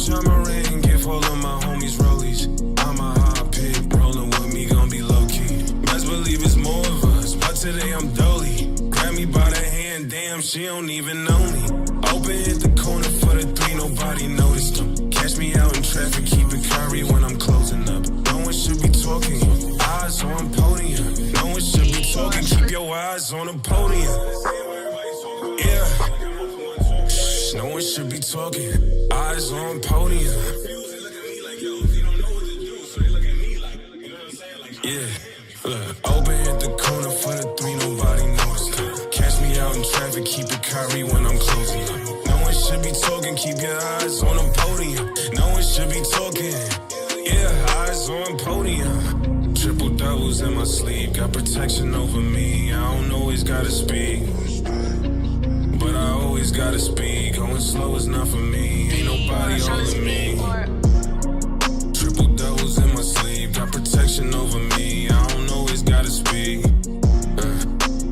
Pajama ring, give all of my homies rollies. I'm a hot pig, rolling with me, gon' be low-key. Best believe it's more of us, but today I'm dolly. Grab me by the hand, damn, she don't even know me. Open hit the corner for the three, nobody noticed them. Catch me out in traffic, keep it curry when I'm closing up. No one should be talking, eyes on podium. No one should be talking, keep your eyes on the podium. Yeah. Shh, no one should be talking, eyes on podium. Yeah. Look, open hit the corner for the three, nobody noticed. Catch me out in traffic, keep it curry when I'm closing up. No one should be talking, keep your eyes on the podium. No one should be talking, yeah, eyes on podium. Triple doubles in my sleeve, got protection over me. I don't always gotta speak, but I always gotta speak. Going slow is not for me, ain't nobody holding me. Triple doubles in my sleeve, got protection over me. I don't always gotta speak,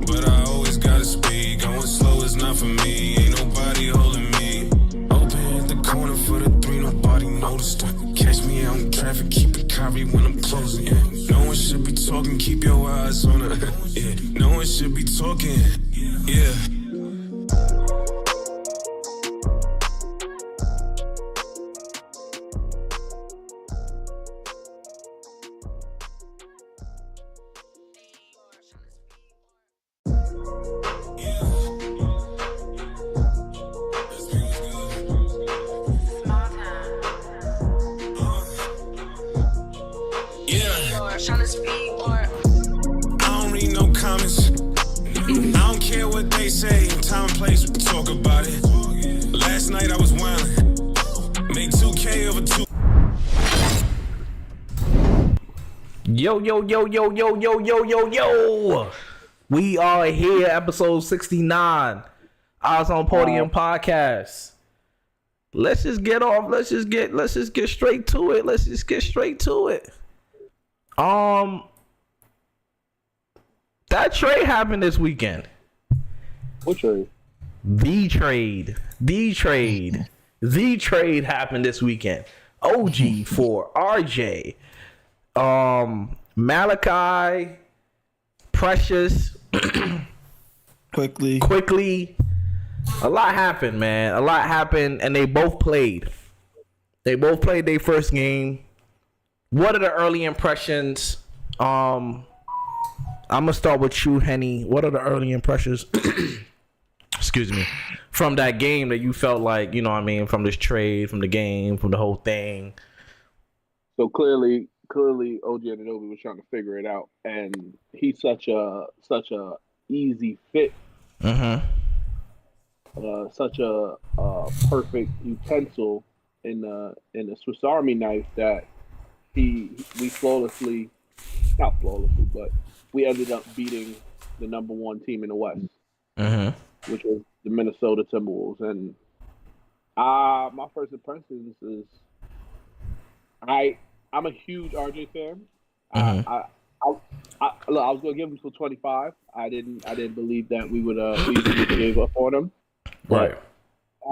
but I always gotta speak. Going slow is not for me, ain't nobody holding me. Open at the corner for the three, nobody noticed her. Catch me out in traffic, keep it curry when I'm closing. Yeah. No one should be talking, keep your eyes on her. Yeah. No one should be talking. Yeah. I don't read no comments. I don't care what they say. Time and place, we talk about it. Last night I was wildin'. Made 2K over 2. Yo. We are here, episode 69. Eyesonpodium podcast. Let's just get straight to it. That trade happened this weekend. What trade? The trade happened this weekend. OG for RJ. Malachi, Precious, quickly. A lot happened, man. And they both played. They both played their first game. What are the early impressions? I'm gonna start with you, Henny. What are the early impressions? Excuse me. From that game that you felt like, you know what I mean, from this trade, from the game, from the whole thing. So clearly OG Anunoby was trying to figure it out, and he's such a easy fit. Such a perfect utensil in a Swiss Army knife that we ended up beating the number one team in the West, which was the Minnesota Timberwolves. And my first impressions is I'm a huge RJ fan. I was gonna give him till 25. I didn't believe that we would give up on him. Right. But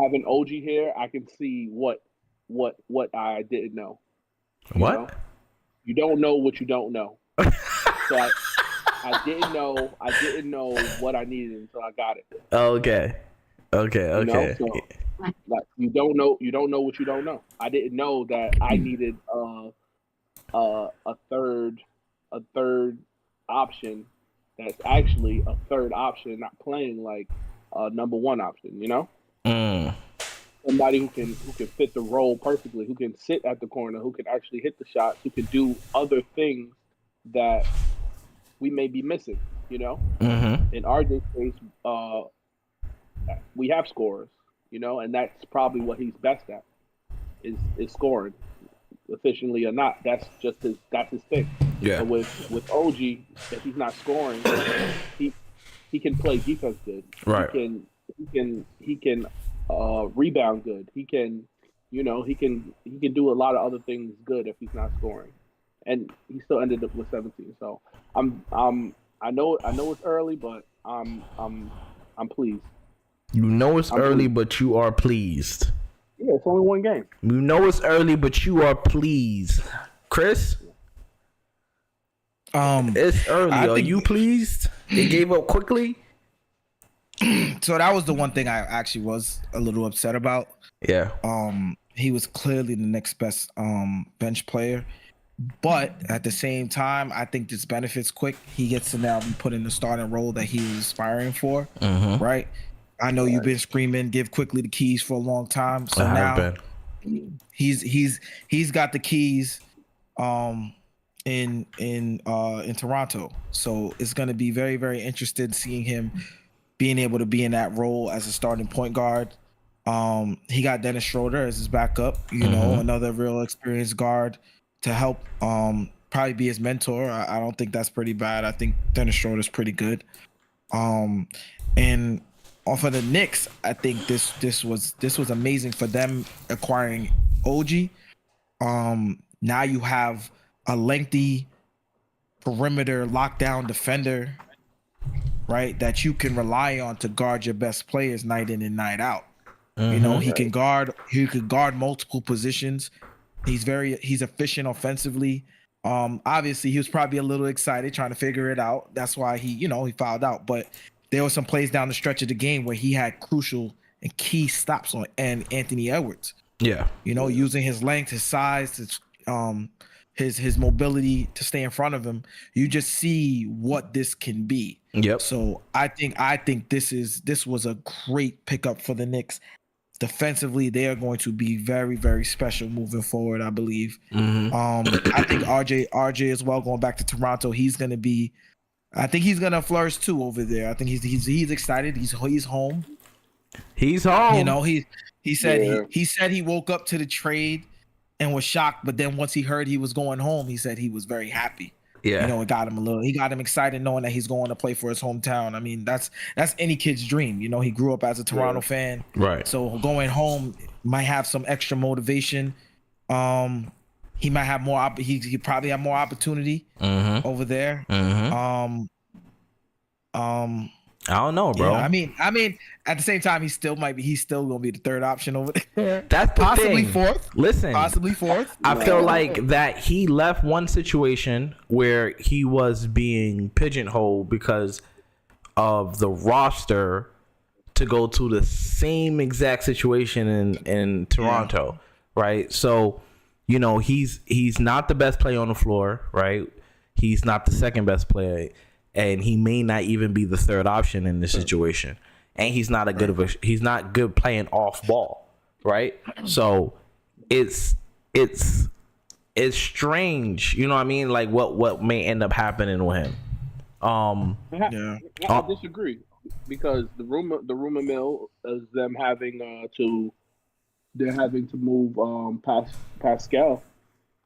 having OG here, I can see what I didn't know. What? You don't know what you don't know. So I didn't know what I needed until I got it. Okay. You know? So, like, you don't know what you don't know. I didn't know that I needed a third option that's actually a third option, not playing like a number one option, you know? Somebody who can fit the role perfectly, who can sit at the corner, who can actually hit the shots, who can do other things that we may be missing, you know? In RJ's case, we have scorers, you know, and that's probably what he's best at, is scoring, efficiently or not. That's his thing. Yeah. But with OG, if he's not scoring, he can play defense good. Right. He can rebound good. He can do a lot of other things good if he's not scoring. And he still ended up with 17. So I know it's early, but I'm pleased. You know it's early, but you are pleased. Yeah, it's only one game. We know it's early, but you are pleased. Chris? It's early. Are you pleased? It gave up quickly? So that was the one thing I actually was a little upset about. Yeah. He was clearly the next best bench player. But at the same time, I think this benefits Quick. He gets to now be put in the starting role that he was aspiring for, right? I know you've been screaming, give Quickly the keys for a long time. So now he's got the keys in Toronto. So it's going to be very, very interesting seeing him being able to be in that role as a starting point guard. He got Dennis Schroeder as his backup, another real experienced guard to help probably be his mentor. I don't think that's pretty bad. I think Dennis Schroeder's pretty good. And off of the Knicks, I think this was amazing for them acquiring OG. Now you have a lengthy perimeter lockdown defender, right, that you can rely on to guard your best players night in and night out. He could guard multiple positions. He's efficient offensively. Obviously he was probably a little excited trying to figure it out. That's why he fouled out. But there were some plays down the stretch of the game where he had crucial and key stops on and Anthony Edwards. Yeah. Using his length, his size, his mobility to stay in front of him. You just see what this can be. Yep. So I think this was a great pickup for the Knicks. Defensively, they are going to be very, very special moving forward, I believe. I think RJ as well, going back to Toronto, I think he's gonna flourish too over there. I think he's excited. He's home. He's home. He said he woke up to the trade and was shocked, but then once he heard he was going home, he said he was very happy. Yeah. It got him excited knowing that he's going to play for his hometown. I mean, that's any kid's dream. He grew up as a Toronto fan. Right. So going home might have some extra motivation. He might have more he probably have more opportunity over there. I don't know, bro. Yeah, I mean, at the same time, he's still gonna be the third option over there. That's possibly fourth. Listen, possibly fourth. I feel like that he left one situation where he was being pigeonholed because of the roster to go to the same exact situation in Toronto, right? So, he's not the best player on the floor, right? He's not the second best player. And he may not even be the third option in this situation. And he's not he's not good playing off ball, right? So it's strange, you know what I mean? Like what may end up happening with him. I disagree because the rumor mill is them having to move Pascal.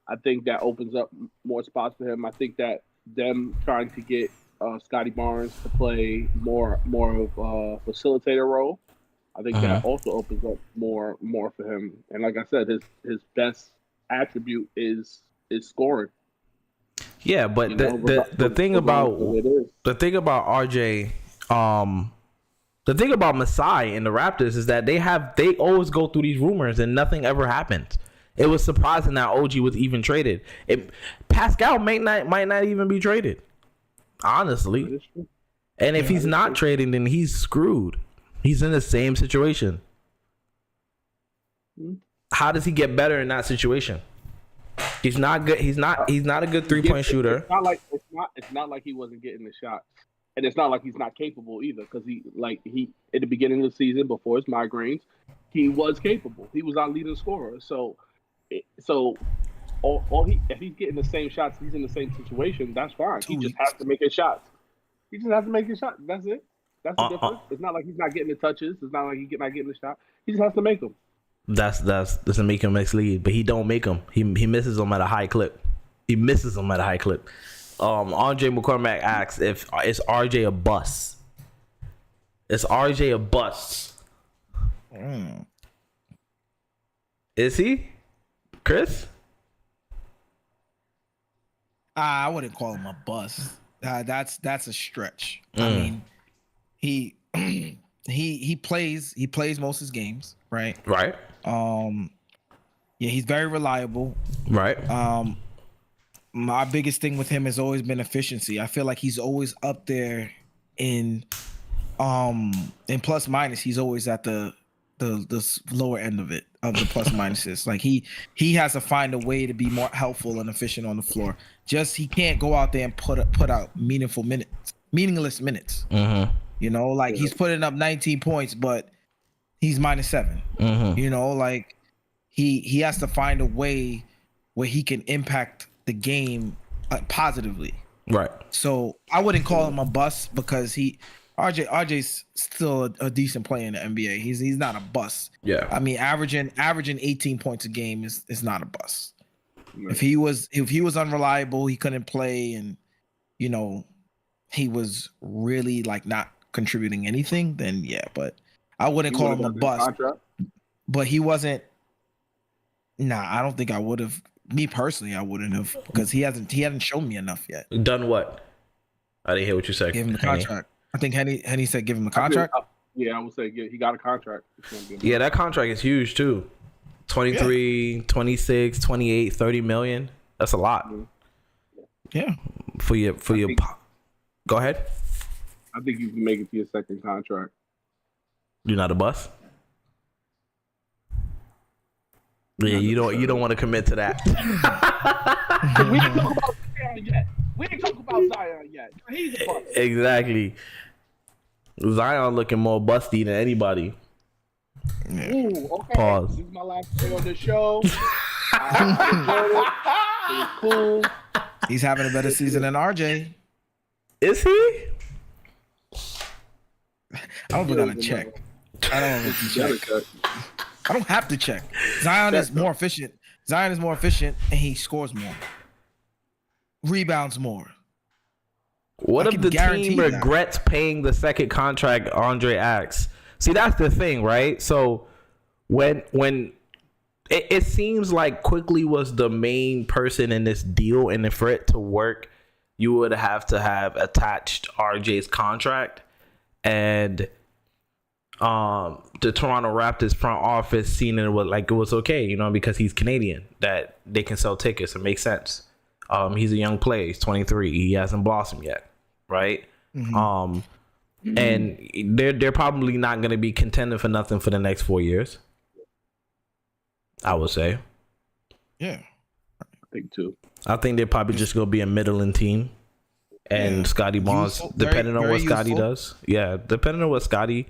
I think that opens up more spots for him. I think that them trying to get Scotty Barnes to play more of a facilitator role. I think that also opens up more for him. And like I said, his best attribute is scoring. Yeah, but the thing about RJ, the thing about Masai and the Raptors is that they always go through these rumors and nothing ever happens. It was surprising that OG was even traded. Pascal might not even be traded. Honestly. And if he's not trading, then he's screwed. He's in the same situation. How does he get better in that situation? He's not good. He's not a good 3-point shooter. It's not like he wasn't getting the shots. And it's not like he's not capable either, because he at the beginning of the season before his migraines, he was capable. He was our leading scorer. So if he's getting the same shots, he's in the same situation, that's fine. He just has to make his shots. He just has to make his shot. That's it. That's the difference. It's not like he's not getting the touches. It's not like he's not getting the shot. He just has to make them. That's doesn't make him mislead, but he don't make them. He misses them at a high clip. RJ McCormack asks if is RJ a bust. Is RJ a bust? Is he, Chris? I wouldn't call him a bust. That's a stretch. I mean, he plays most of his games, right? Right. Yeah, he's very reliable. Right. My biggest thing with him has always been efficiency. I feel like he's always up there in plus minus. He's always at the lower end of it, of the plus minuses. Like he has to find a way to be more helpful and efficient on the floor. Just he can't go out there and put out meaningless minutes. You know, like he's putting up 19 points, but he's -7. You know, like he has to find a way where he can impact the game positively. Right. So I wouldn't call him a bust because RJ's still a decent player in the NBA. He's not a bust. Yeah. I mean, averaging 18 points a game is not a bust. Right. If he was unreliable, he couldn't play, and you know, he was really like not contributing anything, then yeah, but I wouldn't call him a bust. But he wasn't. Nah, I don't think I would have. Me personally, I wouldn't have, because he hadn't shown me enough yet. Done what? I didn't hear what you said. Give him the contract. I think Henny said give him the contract. I would say he got a contract. Yeah, that contract is huge too. 23, 26, 28, 30 million. That's a lot. Yeah. For your go ahead. I think you can make it to your second contract. You're not a bust? Yeah, you don't want to commit to that. We didn't talk about Zion yet. He's a bust. Exactly. Zion looking more busty than anybody. Ooh, okay. Pause. This is my last day on the show. It was cool. He's having a better season than RJ. Is he? I don't put on a check. I don't have to check. I don't have to check. Zion is more efficient. And he scores more. Rebounds more. What if the team regrets paying the second contract Andre asks? See, that's the thing, right? So when it seems like Quickly was the main person in this deal, and for it to work, you would have to have attached RJ's contract, and the Toronto Raptors front office seen it was okay, you know, because he's Canadian, that they can sell tickets. It makes sense. He's a young player. He's 23. He hasn't blossomed yet, right? And they're probably not going to be contending for nothing for the next 4 years, I would say. Yeah, I think too. I think they're probably just going to be a middling team, and Scotty Barnes, depending on what Scotty does. Yeah, depending on what Scotty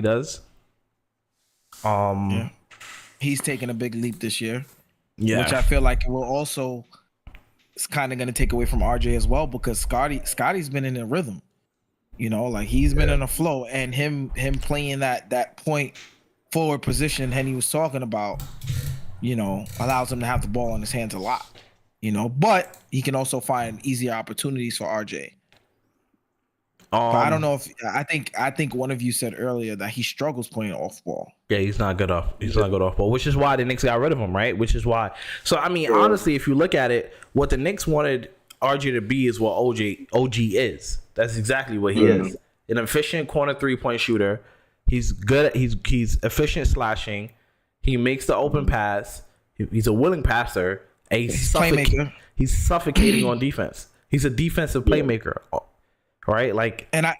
does. He's taking a big leap this year. Yeah, which I feel like will also, it's kind of going to take away from RJ as well, because Scotty's been in a rhythm, you know, like he's been in a flow, and him playing that point forward position Henny was talking about, you know, allows him to have the ball in his hands a lot, you know, but he can also find easier opportunities for RJ. But I don't know if I think one of you said earlier that he struggles playing off ball. Yeah, he's not good off ball, which is why the Knicks got rid of him, right? Which is why. So I mean, honestly, if you look at it, what the Knicks wanted RJ to be is what OG is. That's exactly what he is. An efficient corner 3-point shooter. He's good. He's efficient slashing. He makes the open pass. He's a willing passer. And he's suffocating on defense. He's a defensive playmaker. Right, like, and I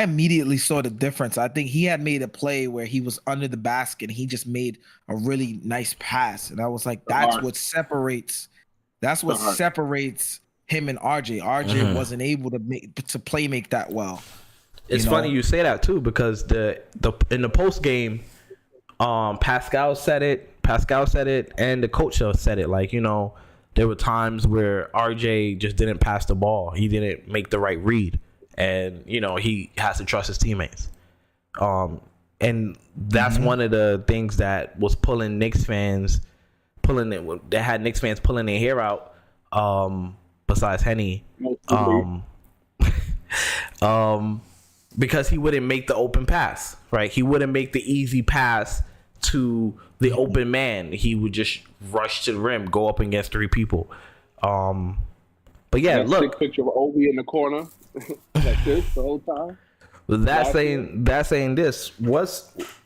immediately saw the difference. I think he had made a play where he was under the basket and he just made a really nice pass, and I was like, that's what separates him and RJ. RJ wasn't able to make that well. It's funny you say that too, because the in the post game, Pascal said it, and the coach said it. Like, you know, there were times where RJ just didn't pass the ball. He didn't make the right read. And, you know, he has to trust his teammates. And that's one of the things that was pulling Knicks fans, that had Knicks fans pulling their hair out, besides Henny. Because he wouldn't make the open pass, right? He wouldn't make the easy pass to the open man. He would just rush to the rim, go up against 3 people. But yeah, that look, picture of Obi in the corner, like this the whole time. That's saying this.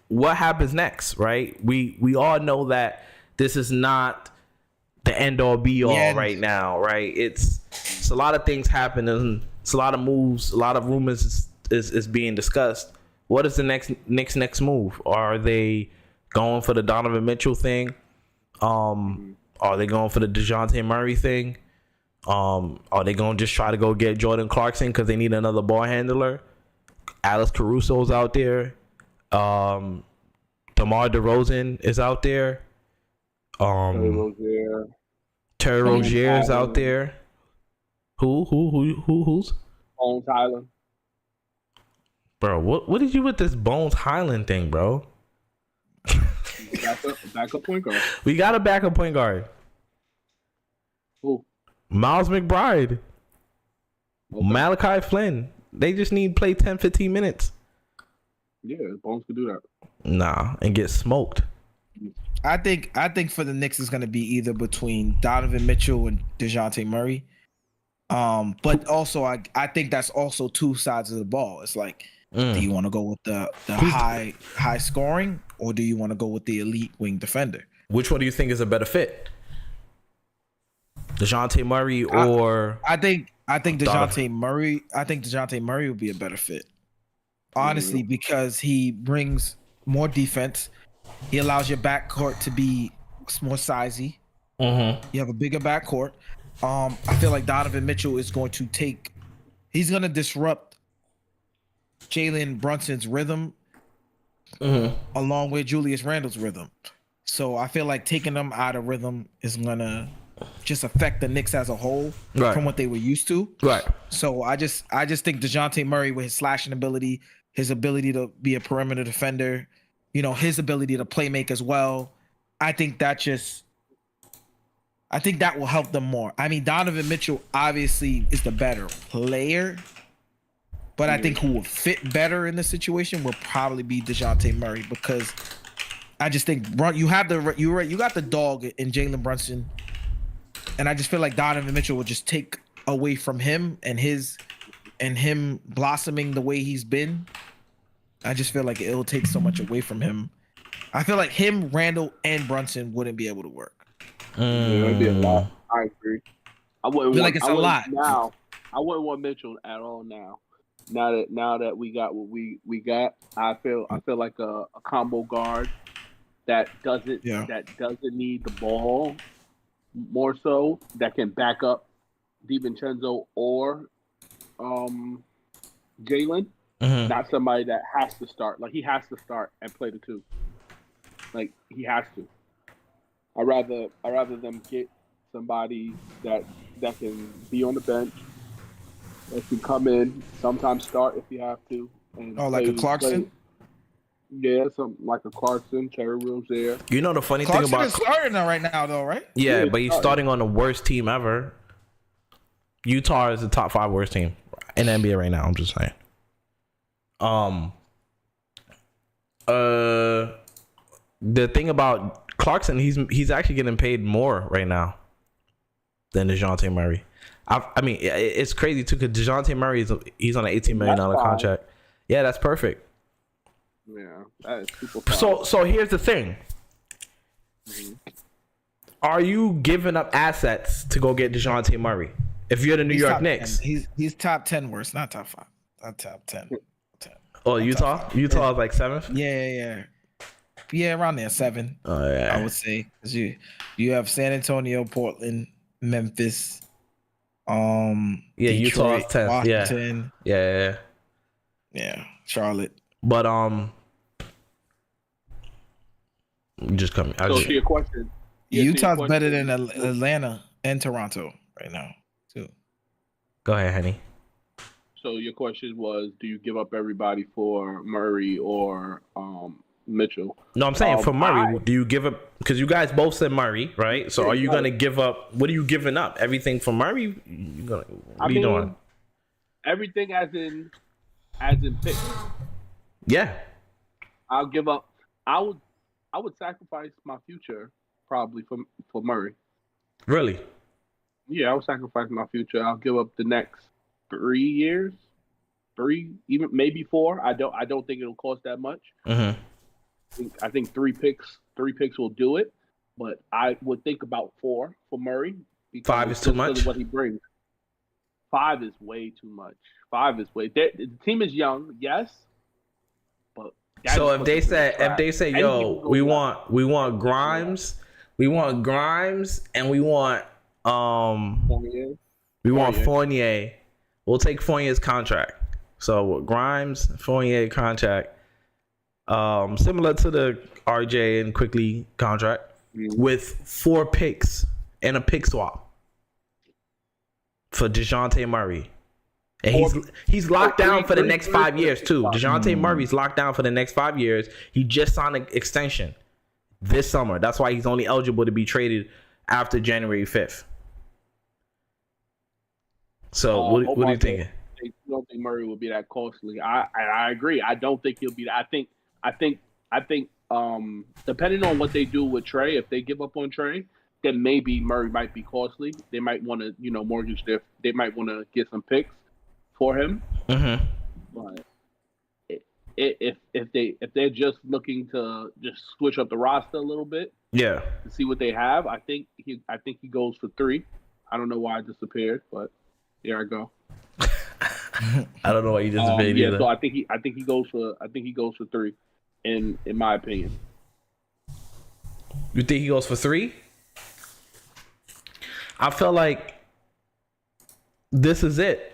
what happens next, right? We all know that this is not the end all be all right now, right? It's a lot of things happening. It's a lot of moves, a lot of rumors is being discussed. What is the Knicks' next move? Are they going for the Donovan Mitchell thing? Are they going for the DeJounte Murray thing? Are they going to just try to go get Jordan Clarkson because they need another ball handler? Alex Caruso's out there. DeMar DeRozan is out there. Terry Rozier's out there. Who's? Bones Highland. Bro, what did you with this Bones Highland thing, bro? Backup point guard. We got a backup point guard. Who? Miles McBride. Okay. Malachi Flynn. They just need to play 10, 15 minutes. Yeah, Bones could do that. Nah, and get smoked. I think for the Knicks it's going to be either between Donovan Mitchell and DeJounte Murray. But also I think that's also two sides of the ball. It's like, do you want to go with the high scoring, or do you want to go with the elite wing defender? Which one do you think is a better fit? DeJounte Murray or I think DeJounte Murray. I think DeJounte Murray would be a better fit. Honestly, because he brings more defense. He allows your backcourt to be more sizey. You have a bigger backcourt. I feel like Donovan Mitchell is going to he's going to disrupt Jalen Brunson's rhythm along with Julius Randle's rhythm. So I feel like taking them out of rhythm is going to just affect the Knicks as a whole from what they were used to. Right. So I just think DeJounte Murray with his slashing ability, his ability to be a perimeter defender, his ability to play make as well. I think that will help them more. I mean, Donovan Mitchell obviously is the better player, but I think who will fit better in this situation will probably be DeJounte Murray, because I just think you got the dog in Jalen Brunson, and I just feel like Donovan Mitchell will just take away from him and him blossoming the way he's been. I just feel like it'll take so much away from him. I feel like him, Randle, and Brunson wouldn't be able to work. Yeah, it'd be a lot. I agree. I wouldn't want Mitchell at all now. Now that we got what we got, I feel like a combo guard that doesn't need the ball more, so that can back up DiVincenzo or Jalen. Not somebody that has to start. Like, he has to start and play the two. Like, he has to. I'd rather them get somebody that can be on the bench, that can come in, sometimes start if you have to. And like a Clarkson? Yeah, something like a Clarkson, Terry Rozier. You know the funny Clarkson thing about is starting right now, though, right? Yeah, but he's starting on the worst team ever. Utah is the top 5 worst team in the NBA right now. I'm just saying. The thing about Clarkson, he's actually getting paid more right now than DeJounte Murray. I mean, it's crazy too, because DeJounte Murray he's on an $18 million contract. Yeah, that's perfect. Yeah, that is super fine. So here's the thing. Are you giving up assets to go get DeJounte Murray? If you're the New York Knicks, he's top 10 worst, not top 5, not top 10. Oh, Utah is like 7th. Yeah, around there, 7. Oh yeah, I would say, because you have San Antonio, Portland, Memphis, Detroit, Utah's 10th. Washington, yeah, Charlotte. But just come. So to your question, Utah's better than Atlanta and Toronto right now too. Go ahead, Henny. So your question was, do you give up everybody for Murray or Mitchell? No, I'm saying for Murray, do you give up? Because you guys both said Murray, right? So are you going to give up? What are you giving up? Everything for Murray? What are you doing? Everything as in pick. Yeah. I'll give up. I would sacrifice my future probably for Murray. Really? Yeah, I would sacrifice my future. I'll give up the next 3 years, 3, even maybe 4. I don't think it'll cost that much. I think three picks will do it, but I would think about 4 for Murray. 5 is too much. What he brings. 5 is way too much. 5 is way. The team is young, yes, but so if they say, yo, we want Grimes, and we want Fournier. We'll take Fournier's contract. So Grimes, Fournier contract, similar to the RJ and Quickly contract, with 4 picks and a pick swap for DeJounte Murray. And he's locked down for the next 5 years too. DeJounte Murray's locked down for the next 5 years. He just signed an extension this summer. That's why he's only eligible to be traded after January 5th. So what are you thinking? I don't think Murray will be that costly. I agree. I don't think he'll be. I think. Depending on what they do with Trey, if they give up on Trey, then maybe Murray might be costly. They might want to, mortgage they might want to get some picks for him. Mm-hmm. But if they're just looking to just switch up the roster a little bit, to see what they have, I think he goes for 3. I don't know why I disappeared, but here I go. I don't know why you disappeared either. So I think he goes for 3, in my opinion. You think he goes for 3? I feel like this is it.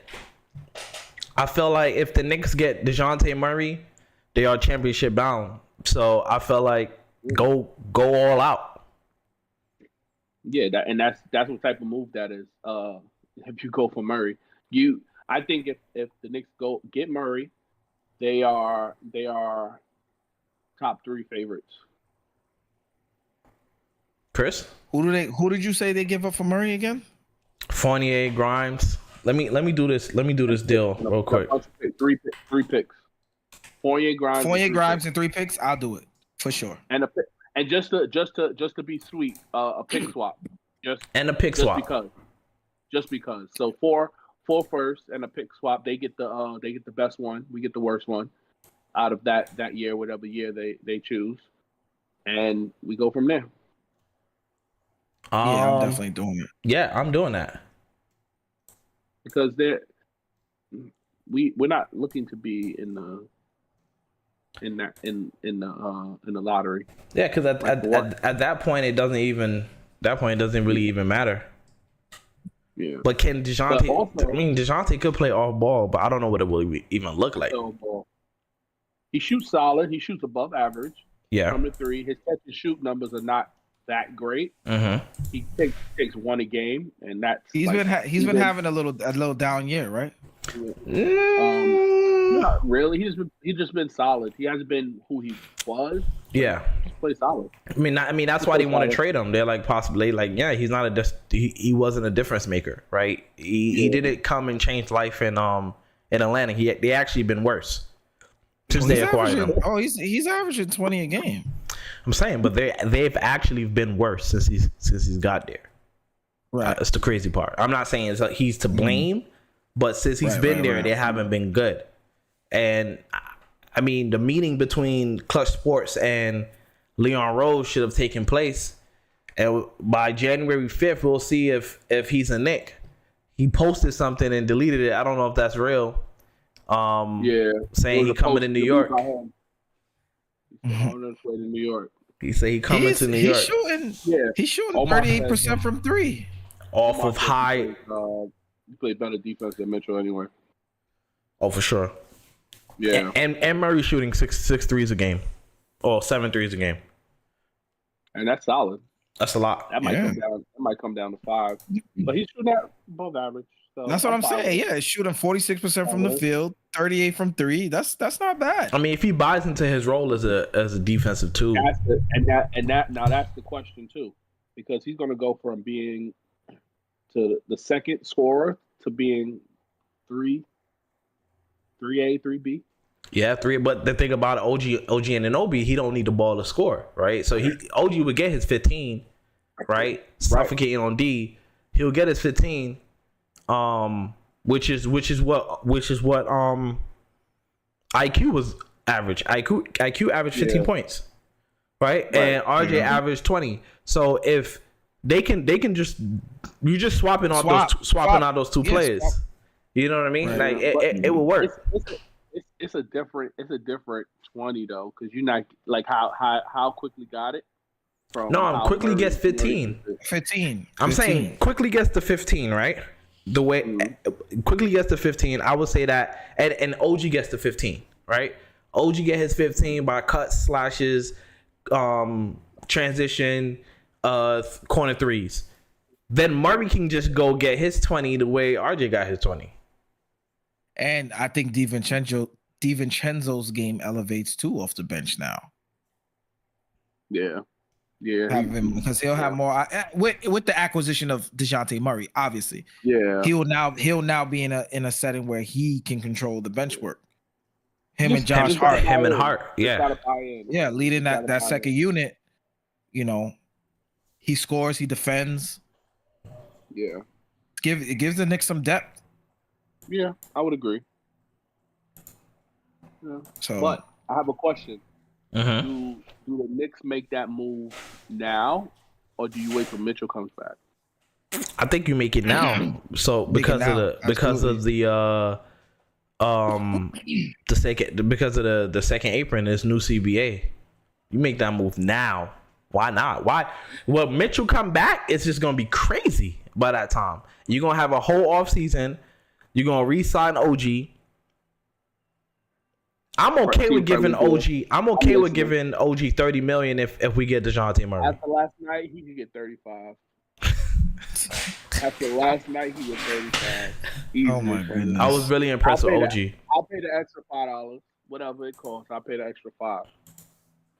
I feel like if the Knicks get DeJounte Murray, they are championship bound. So I feel like go all out. Yeah, that's what type of move that is. If you go for Murray, I think if the Knicks go get Murray, they are top 3 favorites. Chris, who did you say they give up for Murray again? Fournier, Grimes. Let me do this. Let me do this deal real quick. 3 picks. Fournier, Grimes, and 3 picks. I'll do it for sure. And just to be sweet, a pick swap. A pick swap. Just because. So 4 first and a pick swap. They get the best one. We get the worst one out of that year, whatever year they choose, and we go from there. Yeah, I'm definitely doing it. Yeah, I'm doing that because we're not looking to be in the lottery. Yeah, because at that point it doesn't really even matter. Yeah. But can DeJounte? DeJounte could play off ball, but I don't know what it will even look like. He shoots solid. He shoots above average. Yeah. From the 3, his catch and shoot numbers are not that great. Mm-hmm. He takes 1 a game, and that's he's been having a little down year, right? Not really. He's just been solid. He hasn't been who he was. Yeah, he's played solid. I mean that's why they want to trade him. They're like possibly like, yeah, he's not he wasn't a difference maker, right? He didn't come and change life in Atlanta. They actually been worse since they acquired him. Oh, he's averaging 20 a game. I'm saying, but they've actually been worse since he's got there. Right, that's the crazy part. I'm not saying he's to blame, but since he's been there, they haven't been good. And I mean, the meeting between Clutch Sports and Leon Rose should have taken place, and by January 5th, we'll see if he's a Knick. He posted something and deleted it. I don't know if that's real. Saying he coming to New York. On his way to New York. He said he coming to New York. He's shooting 38% from 3. Off of high. He played better defense than Mitchell anyway. Oh, for sure. Yeah. And Murray shooting 6 threes a game. Or 7 threes a game. And that's solid. That's a lot. That might come down to 5. But he's shooting at above average. So that's what I'm saying. Yeah, he's shooting 46% from the field, 38 from 3. That's not bad. I mean, if he buys into his role as a defensive tool. Now that's the question too. Because he's gonna go from being to the second scorer to being 3A, 3B. Yeah, 3. But the thing about OG and Anunoby, he don't need the ball to score, right? So OG would get his 15, right? Suffocating on D, he'll get his 15, which is what IQ was average. IQ averaged 15 points. right? And RJ averaged 20. So if they can just you just swapping out those two players. Swap. You know what I mean? Right. Like it will work. It's a different 20 though, because you're not like how quickly got it. Quickly gets 15. 15. I'm saying quickly gets to 15, right? The way quickly gets to 15, I would say that, and OG gets to 15, right? OG get his 15 by cuts, slashes, transition, corner threes. Then Murray can just go get his 20 the way RJ got his 20. And I think DiVincenzo's game elevates too off the bench now. Yeah. Because he'll have more with the acquisition of DeJounte Murray, obviously. Yeah. He'll now be in a setting where he can control the bench work. Him and Josh Hart. Yeah. Yeah, leading that second unit, you know, he scores, he defends. Yeah. It gives the Knicks some depth. Yeah, I would agree. Yeah. So, but I have a question. Do the Knicks make that move now, or do you wait till Mitchell comes back? I think you make it now. So because of the second apron is new CBA. You make that move now. Why not? Why? Well, Mitchell come back, it's just gonna be crazy by that time. You're gonna have a whole offseason. You're gonna re-sign OG. I'm okay with giving OG. I'm okay with giving OG $30 million if we get DeJounte Murray. After last night, he could get 35. After last night, he was 35. Easy. Oh my goodness! I was really impressed with OG. I'll pay the extra $5, whatever it costs. I'll pay the extra $5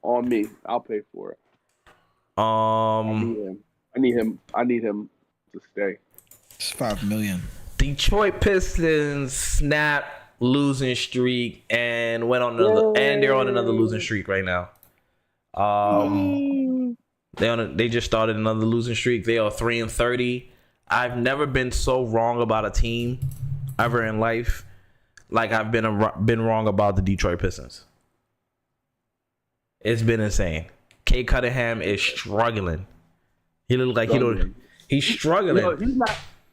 on me. I'll pay for it. I need him to stay. It's $5 million. Detroit Pistons snap losing streak and they're on another losing streak right now. They just started another losing streak. They are 3-30. I've never been so wrong about a team ever in life like I've been wrong about the Detroit Pistons. It's been insane. Kay Cunningham is struggling. He looks like he's struggling. No,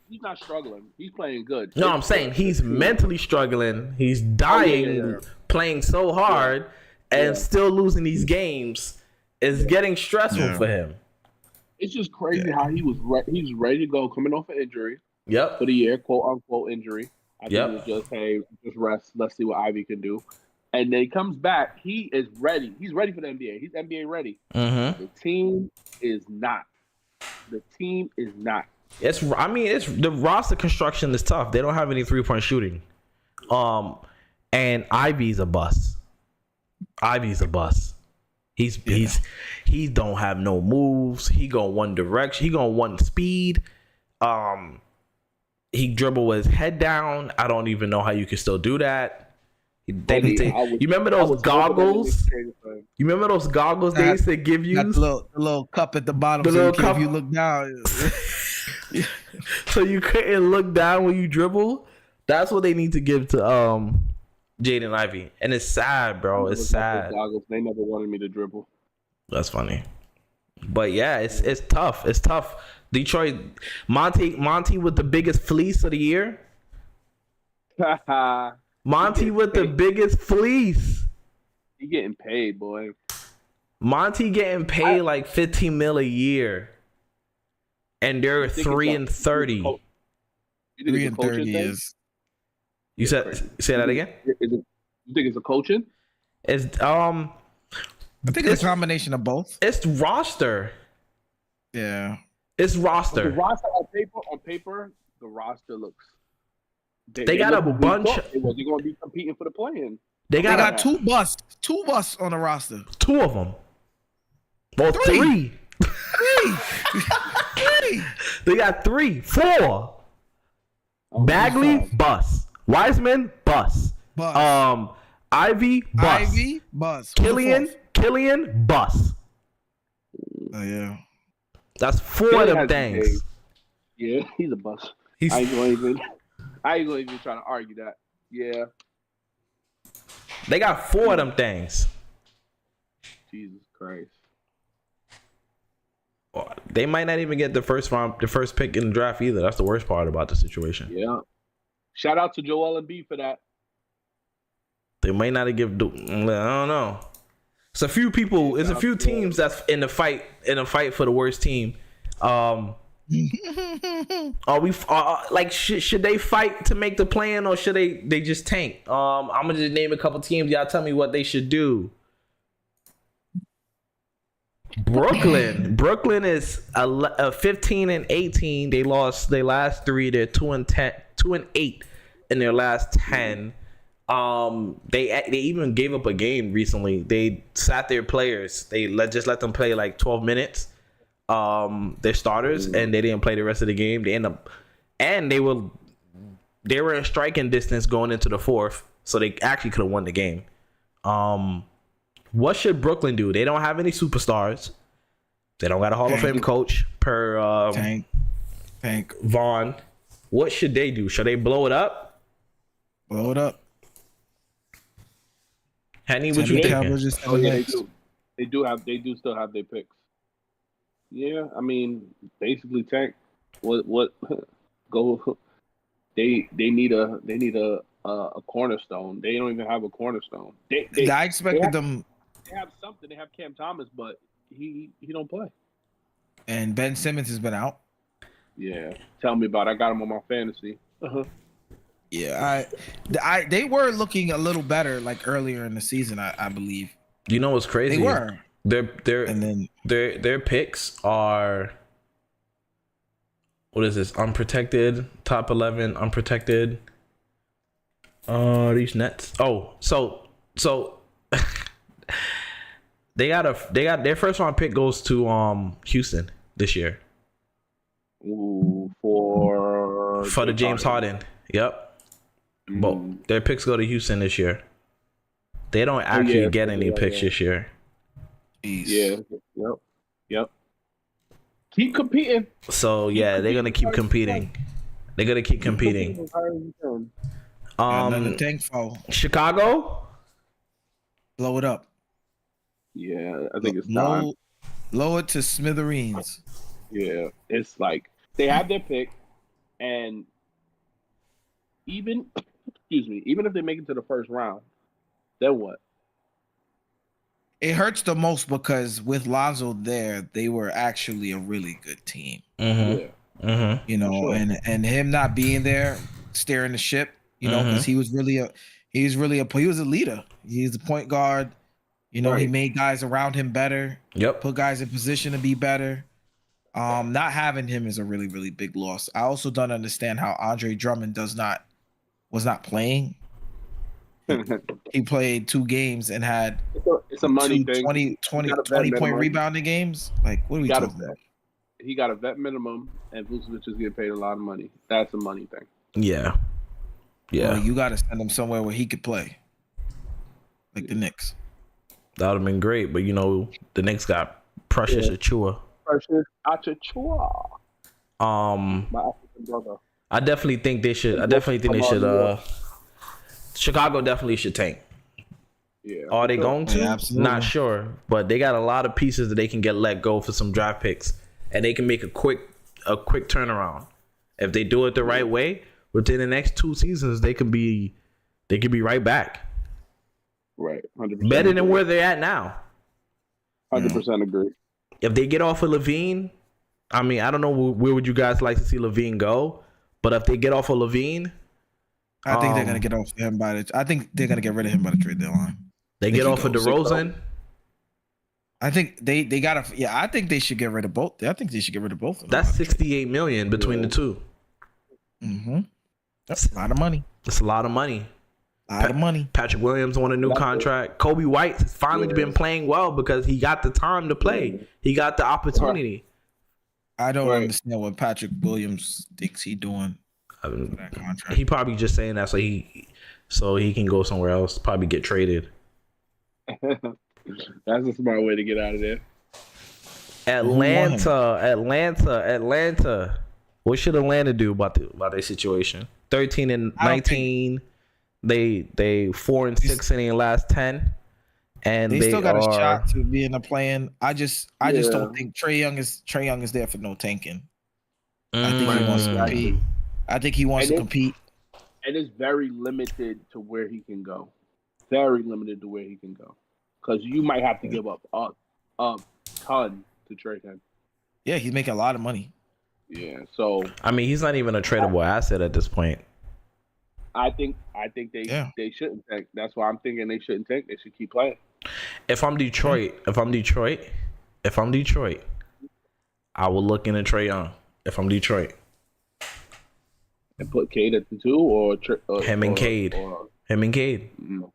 he's not struggling. He's playing good. No, I'm saying he's mentally struggling. He's dying, playing so hard, and still losing these games. It's getting stressful for him. It's just crazy how he's ready to go, coming off an injury. Yep. For the year, quote unquote injury. I think it's just, hey, just rest. Let's see what Ivy can do. And then he comes back. He is ready. He's ready for the NBA. He's NBA ready. Mm-hmm. The team is not. It's the roster construction is tough. They don't have any 3-point shooting. And Ivy's a bust. He don't have no moves. He go one direction. He go one speed. He dribble with his head down. I don't even know how you can still do that. You remember those goggles? You remember those goggles they used to give you? The little cup at the bottom. The little cup. If you look down. So you couldn't look down when you dribble. That's what they need to give to Jaden Ivey, and it's sad, bro. It's sad. They never wanted me to dribble. That's funny, but yeah, it's tough. It's tough. Detroit, Monty with the biggest fleece of the year. Monty with the biggest fleece. He getting paid, boy. Monty getting paid like $15 million a year, and they're 3-30. 3-30 is. You said say that again. You think it's a coaching? It's I think it's a combination of both. It's roster. Yeah, it's roster. The roster on paper, the roster looks. They got a bunch. They're going to be competing for the play-in. They got two busts on the roster. 2 of them. Well, 3. 3. They got 3, 4. Bagley bust. Wiseman bust. Ivy bust. Killian bust. Oh yeah. That's 4 of them things. Yeah, he's a bust. I ain't going to even try to argue that. Yeah. They got 4 of them things. Jesus Christ. They might not even get the first pick in the draft either. That's the worst part about the situation. Yeah. Shout out to Joel Embiid for that. They might not give. I don't know. It's a few people. It's a few teams that's in the fight for the worst team. Are we like should they fight to make the plan, or should they just tank? I'm gonna just name a couple teams. Y'all tell me what they should do. Brooklyn is a 15 and 18. They lost their last 3. They're 2 and 8 in their last 10. They even gave up a game recently. They sat their players. They just let them play like 12 minutes. Their starters, and they didn't play the rest of the game. They were in striking distance going into the 4th, so they actually could have won the game. What should Brooklyn do? They don't have any superstars. They don't got a Hall of Fame coach per Tank. Vaughn. What should they do? Should they blow it up? Blow it up. Henny, what you thinking? They do still have their picks. Yeah, I mean, basically tank. What go? They need a cornerstone. They don't even have a cornerstone. I expected them. They have something. They have Cam Thomas, but he don't play. And Ben Simmons has been out. Yeah, tell me about it. I got him on my fantasy. Yeah, they were looking a little better like earlier in the season. I believe. You know what's crazy? They were. Their picks are. What is this? Unprotected, top 11, unprotected. These Nets. Oh, so they got their first round pick goes to Houston this year. Ooh, for the James Harden. Yep. But their picks go to Houston this year. They don't actually get any picks this year. Jeez. Yeah. Yep. Keep competing. So yeah, they're gonna keep competing. They're gonna keep competing. Chicago, blow it up. Yeah, I think it's time. Blow it to smithereens. Yeah, it's like they have their pick, and even if they make it to the first round, then what? It hurts the most because with Lonzo there, they were actually a really good team. Mm-hmm. Yeah. Mm-hmm. You know, sure. and him not being there, steering the ship. You know, because he was a leader. He's the point guard. You know, He made guys around him better. Yep. Put guys in position to be better. Not having him is a really, really big loss. I also don't understand how Andre Drummond was not playing. He played 2 games and had it's a money thing. 20 point rebounding games. Like, what are we talking about? He got a vet minimum, and Vucevic is getting paid a lot of money. That's a money thing. Yeah. Well, you got to send him somewhere where he could play, like the Knicks. That would have been great, but you know the Knicks got Precious Achiuwa. Precious Achiuwa. My African brother. I definitely think they should. Chicago definitely should tank. Yeah. Are they going to? Yeah, absolutely. Not sure, but they got a lot of pieces that they can get let go for some draft picks, and they can make a quick turnaround if they do it the right way. Within the next 2 seasons, they can be right back. Right, 100%. Better than where they're at now. 100% agree. If they get off of Levine, I mean, I don't know where would you guys like to see Levine go, but if they get off of Levine, I think they're gonna get off him I think they're gonna get rid of him by the trade deadline. They get off of DeRozan. I think they gotta. Yeah, I think they should get rid of both. I think they should get rid of both of them. That's $68 million between the two. Mm-hmm. That's a lot of money. That's a lot of money. Patrick Williams on a new contract. Kobe White has finally been playing well because he got the time to play. He got the opportunity. I don't understand what Patrick Williams thinks he's doing for that contract. He probably just saying that so he can go somewhere else, probably get traded. That's a smart way to get out of there. Atlanta. What should Atlanta do about their situation? 13 and 19. They 4 and 6 in their last 10. and They they still got a are. shot to be in the play-in. I just Yeah. don't think Trae Young is there for no tanking. I think he Mm. wants to compete. I think he wants to compete. And it's very limited to where he can go. Very limited to where he can go. Because you might have to give up a ton to trade him. Yeah, he's making a lot of money. Yeah, so I mean, he's not even a tradable asset at this point. I think they shouldn't tank. That's why I'm thinking they shouldn't tank. They should keep playing. If I'm Detroit, I will look into Trae Young. If I'm Detroit, And put Cade at the 2 or him and Cade. Mm.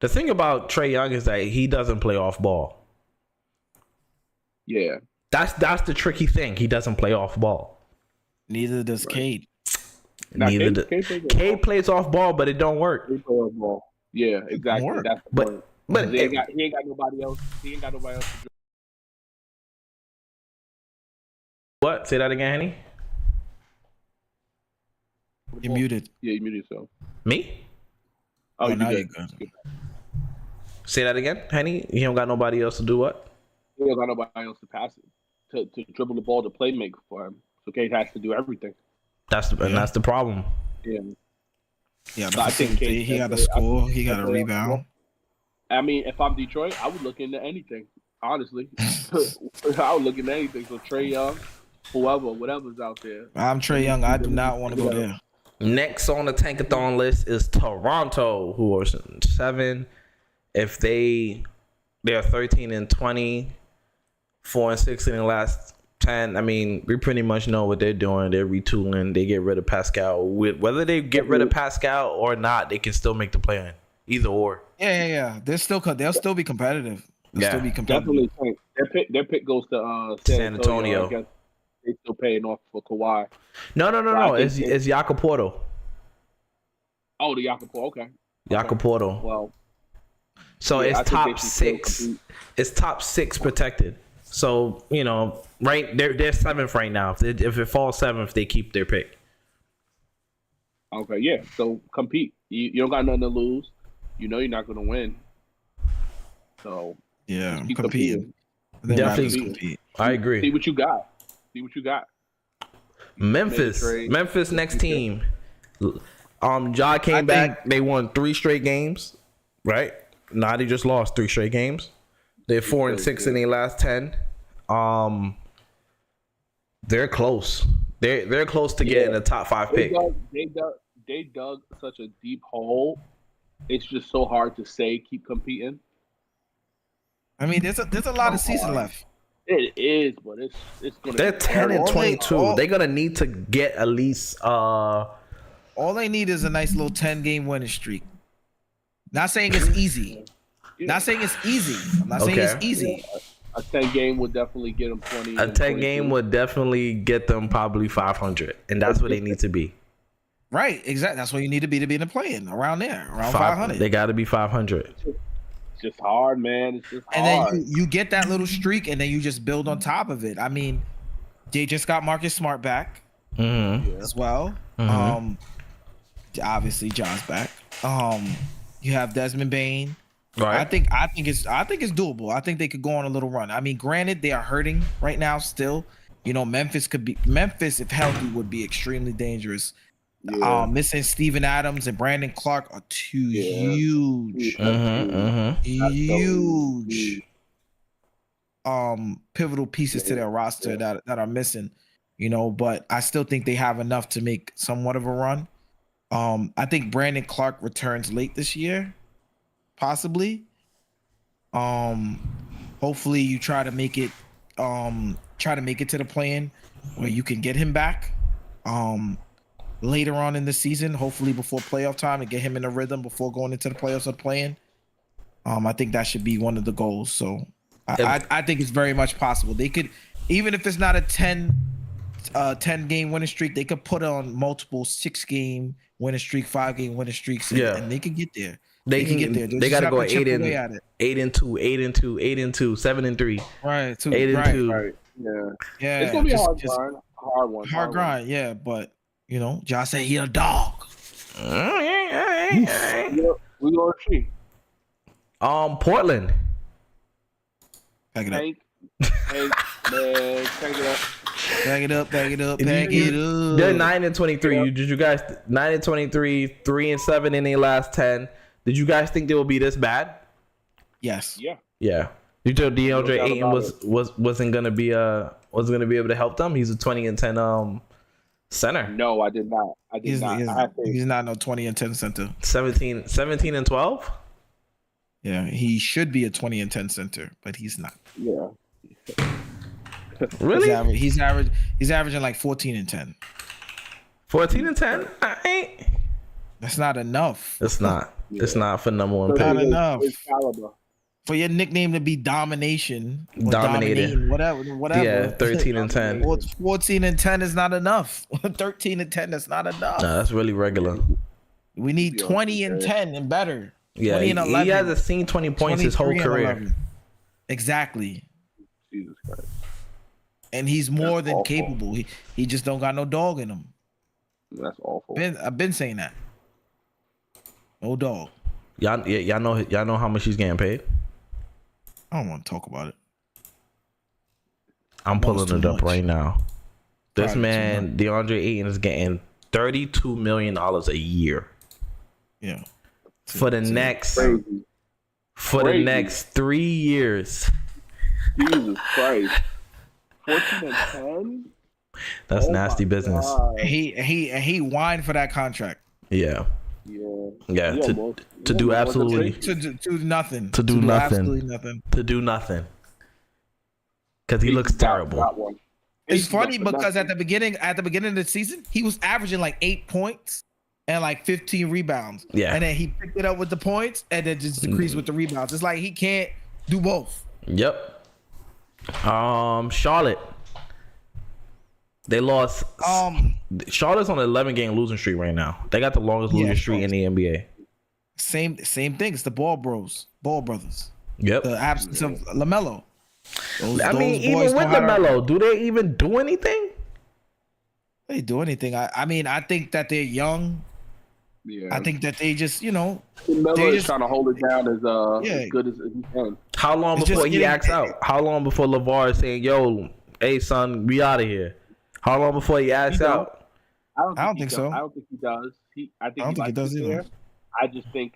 The thing about Trae Young is that he doesn't play off ball. Yeah. That's the tricky thing. He doesn't play off ball. Neither does Cade. Now, Cade plays off ball, but it don't work. Cade plays off ball. Yeah, exactly. That's the point. But he ain't got nobody else. He ain't got nobody else to do. What? Say that again, Henny? You're muted. Yeah, you muted yourself. Me? Oh, now you're good. good. Say that again, Henny? You don't got nobody else to do what? He don't got nobody else to pass it, to dribble the ball, to play make for him. So Cade has to do everything. That's the problem. Yeah. Yeah, I think he got to score. He got to rebound. I mean, if I'm Detroit, I would look into anything. Honestly, I would look into anything. So Trae Young, whatever's out there. I'm Trae Young. I do not want to go there. Next on the tankathon list is Toronto, who are 7. If they're 13-20, 4-6 in the last 10. I mean, we pretty much know what they're doing. They're retooling. They get rid of Pascal. Whether they get rid of Pascal or not, they can still make the play-in. Either or. Yeah. They'll still be competitive. Definitely. Their pick goes to San Antonio. I guess they still paying off for Kawhi. No. It's Jakob Porto. Oh, the Jakob Porto. Okay. Jakob Porto. Well. So yeah, it's top 6. It's top 6 protected. So, right, they're 7th right now. If it falls 7th, they keep their pick. Okay, yeah. So compete. You don't got nothing to lose. You know you're not going to win. So yeah, keep competing. Definitely compete. I agree. See what you got. Memphis next team. Ja came back. They won 3 straight games, right? Nah, they just lost 3 straight games. They're 4-6 in their last 10. They're close. They're close to getting a top 5 pick. They dug such a deep hole. It's just so hard to say keep competing. I mean, there's a lot of season left. It is, but it's gonna. They're 10-22. They're gonna need to get at least. All they need is a nice little 10-game winning streak. Not saying it's easy. I'm not saying it's easy. A 10-game would definitely get them 20. A 10-game would definitely get them probably 500, and that's what they need to be. Right, exactly. That's what you need to be in the play-in, around there, around 500. They got to be 500. It's just hard, man. It's just hard. And then you get that little streak, and then you just build on top of it. I mean, they just got Marcus Smart back as well. Mm-hmm. Obviously, John's back. You have Desmond Bane. Right. I think it's doable. I think they could go on a little run. I mean, granted, they are hurting right now still. Memphis if healthy would be extremely dangerous. Yeah. Missing Steven Adams and Brandon Clark are two huge pivotal pieces to their roster that are missing. But I still think they have enough to make somewhat of a run. I think Brandon Clark returns late this year, possibly. Hopefully you try to make it to the play-in where you can get him back later on in the season, hopefully before playoff time, and get him in a rhythm before going into the playoffs or play-in. I think that should be one of the goals. So I think it's very much possible. They could, even if it's not a 10-game winning streak, they could put on multiple 6-game winning streak, 5-game winning streaks, and they can get there. They can get there. They got to go 8-2, 7-3. Right. 8-2. Right. Yeah. It's gonna be a hard one. Hard grind. Yeah, but Josh said he a dog. We're gonna see. Portland. Pack it up. Hank, man, take it up. Pack it up. Pack it up. Pack it up. They're 9-23. Did you guys 9-23, 3-7 in their last 10? Did you guys think they would be this bad? Yes. Yeah. Yeah. You told DeAndre doubt Ayton wasn't gonna be able to help them. He's a 20-10 center. No, I did not. He's not no 20 and 10 center. 17 and 12. Yeah, he should be a 20 and 10 center, but he's not. Yeah. Really? He's averaging like 14 and 10. 14 and 10. That's not enough. It's not. Yeah. It's not for number one So pick. Not enough. His caliber. For your nickname to be domination, or Dominated. whatever. Yeah, 13 and 10. 14 and 10 is not enough. 13 and 10 is not enough. No, that's really regular. We need 20 and 10 and better. Yeah, 20 and 11. he hasn't seen 20 points his whole career. Exactly. Jesus Christ. And he's more That's than awful. capable. He just don't got no dog in him. That's awful. I've been saying that. No dog. Y'all know how much he's getting paid? I don't want to talk about it. I'm pulling it up right now. This Probably man, DeAndre Ayton, is getting $32 million a year. Yeah. For the next Crazy. the next 3 years. Jesus Christ. 14 and 10? That's nasty business. God. And he whined for that contract. Yeah. Yeah. To do absolutely To do nothing. To do nothing. Absolutely nothing. to do nothing. Cause he looks terrible. It's funny because at the beginning of the season, he was averaging like 8 points and like 15 rebounds. Yeah. And then he picked it up with the points and then just decreased with the rebounds. It's like he can't do both. Yep. Charlotte. They lost. Charlotte's on an 11-game losing streak right now. They got the longest losing streak in the NBA. Same thing. It's the Ball brothers. Yep. The absence of LaMelo. Even with LaMelo, do they even do anything? They do anything. I think that they're young. Yeah. I think that they just, Melo they is just trying to hold it down as good as he can. How long It's before just he acts out? How long before LeVar is saying, "Yo, hey son, we out of here"? How long before he acts out? I don't think so. I don't think he does. I don't think he does either. I just think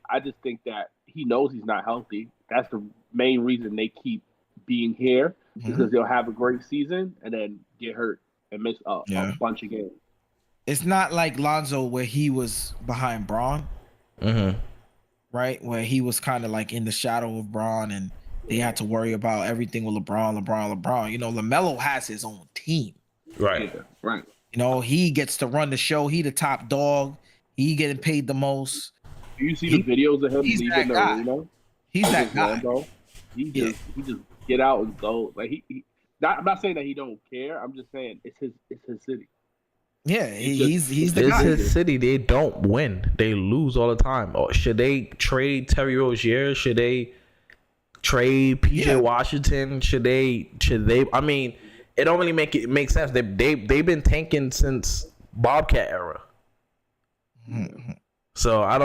that he knows he's not healthy. That's the main reason they keep being here, because they'll have a great season and then get hurt and miss a bunch of games. It's not like Lonzo where he was behind Braun, right? Where he was kind of like in the shadow of Braun and they had to worry about everything with LeBron. LaMelo has his own team. Right. Yeah, right. He gets to run the show. He the top dog. He getting paid the most. Do you see the videos of him leaving the arena? He's that guy. Bro. He just get out and go. Like I'm not saying that he don't care. I'm just saying it's his city. Yeah, he's the guy. It's his city. They don't win. They lose all the time. Or should they trade Terry Rozier? Should they trade PJ Washington? Should they? I mean, it don't really make sense. They've been tanking since Bobcat era. So I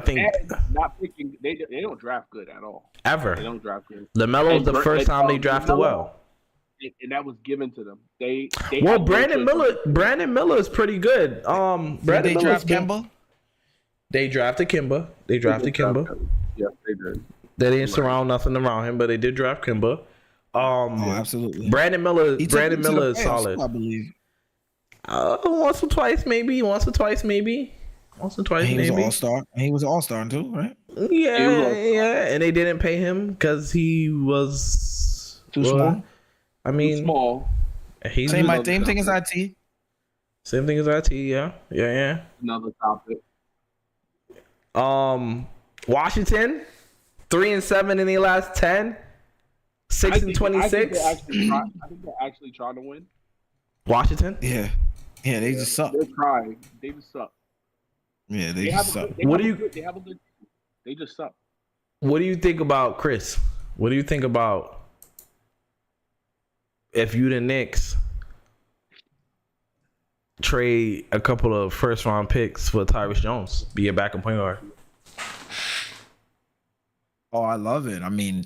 think not picking. They don't draft good at all. Ever. They don't draft good. LaMelo's the first time they drafted well. And that was given to them. Brandon Miller is pretty good. They draft Kemba. They drafted Kemba. Yes, they did. They didn't surround nothing around him, but they did draft Kemba. Absolutely. Miller is solid. I believe. Once or twice, maybe. He was an all-star too, right? Yeah. And they didn't pay him because he was too small. I mean, small. Same thing as IT. Same thing as IT. Yeah. Another topic. Washington, 3-7 in the last 10. 6-26. I think they're actually trying to win. Washington. Yeah, they just suck. They're trying. They just suck. Yeah, they just suck. They have a good. They just suck. What do you think about Chris? What do you think about if you the Knicks trade a couple of first round picks for Tyrese Jones, be a backup point guard? Oh, I love it. I mean,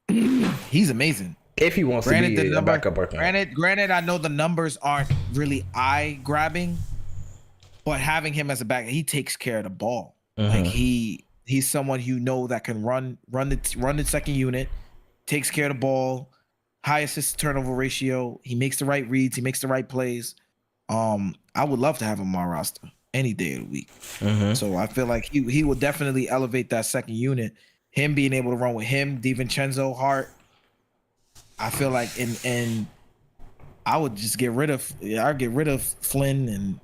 he's amazing. If he wants to be a backup worker. Granted, I know the numbers aren't really eye grabbing, but having him as a back, he takes care of the ball. Like he's someone that can run the second unit, takes care of the ball, high assist turnover ratio. He makes the right reads, he makes the right plays. I would love to have him on my roster any day of the week. So I feel like he will definitely elevate that second unit. Him being able to run with him, DiVincenzo, Hart. I feel like and I would just get rid of Flynn and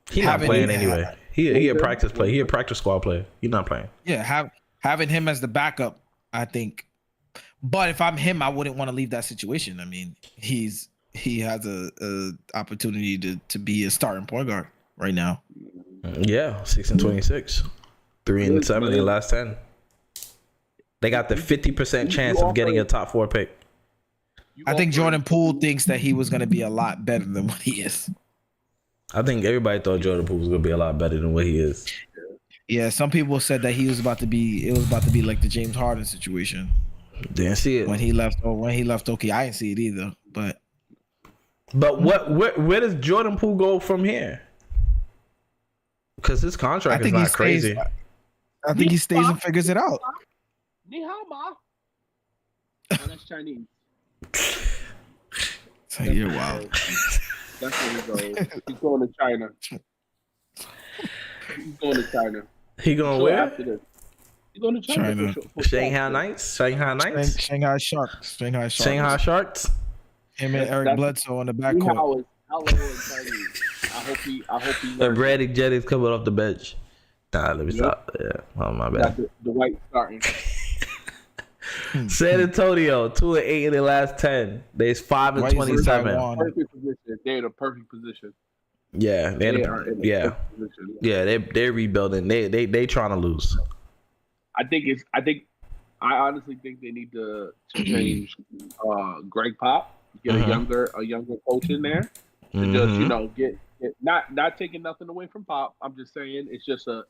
he's not playing anyway. He a practice player. He a practice squad player. He's not playing. Yeah, having him as the backup, I think. But if I'm him, I wouldn't want to leave that situation. I mean, he has a opportunity to be a starting point guard right now. Yeah, 6-26, 3-7 in the last 10. They got the 50% chance of getting a top 4 pick. I think Jordan Poole thinks that he was going to be a lot better than what he is. I think everybody thought Jordan Poole was going to be a lot better than what he is. Yeah, some people said that it was about to be like the James Harden situation. Didn't see it when he left. Okay, I didn't see it either. But where does Jordan Poole go from here? Because his contract is not crazy. I think he stays and figures it out. Ni hao ma. Oh, that's Chinese. So you're wild. That's where he goes. He's going to China. He's going to China. He going where? He's going to China. Shanghai Knights? Shanghai Sharks. Him and Eric Bledsoe on the backcourt. Hello in Chinese. I hope he the Brady Jetty's coming off the bench. Nah, let me stop. Yeah. Oh, my bad. The white starting. San Antonio, 2-8 in the last 10. They's 5-27. Perfect position. They're in a perfect position. Yeah, they're rebuilding. They trying to lose. I honestly think they need to change Greg Pop, get a younger coach in there to just get not taking nothing away from Pop. I'm just saying it's just a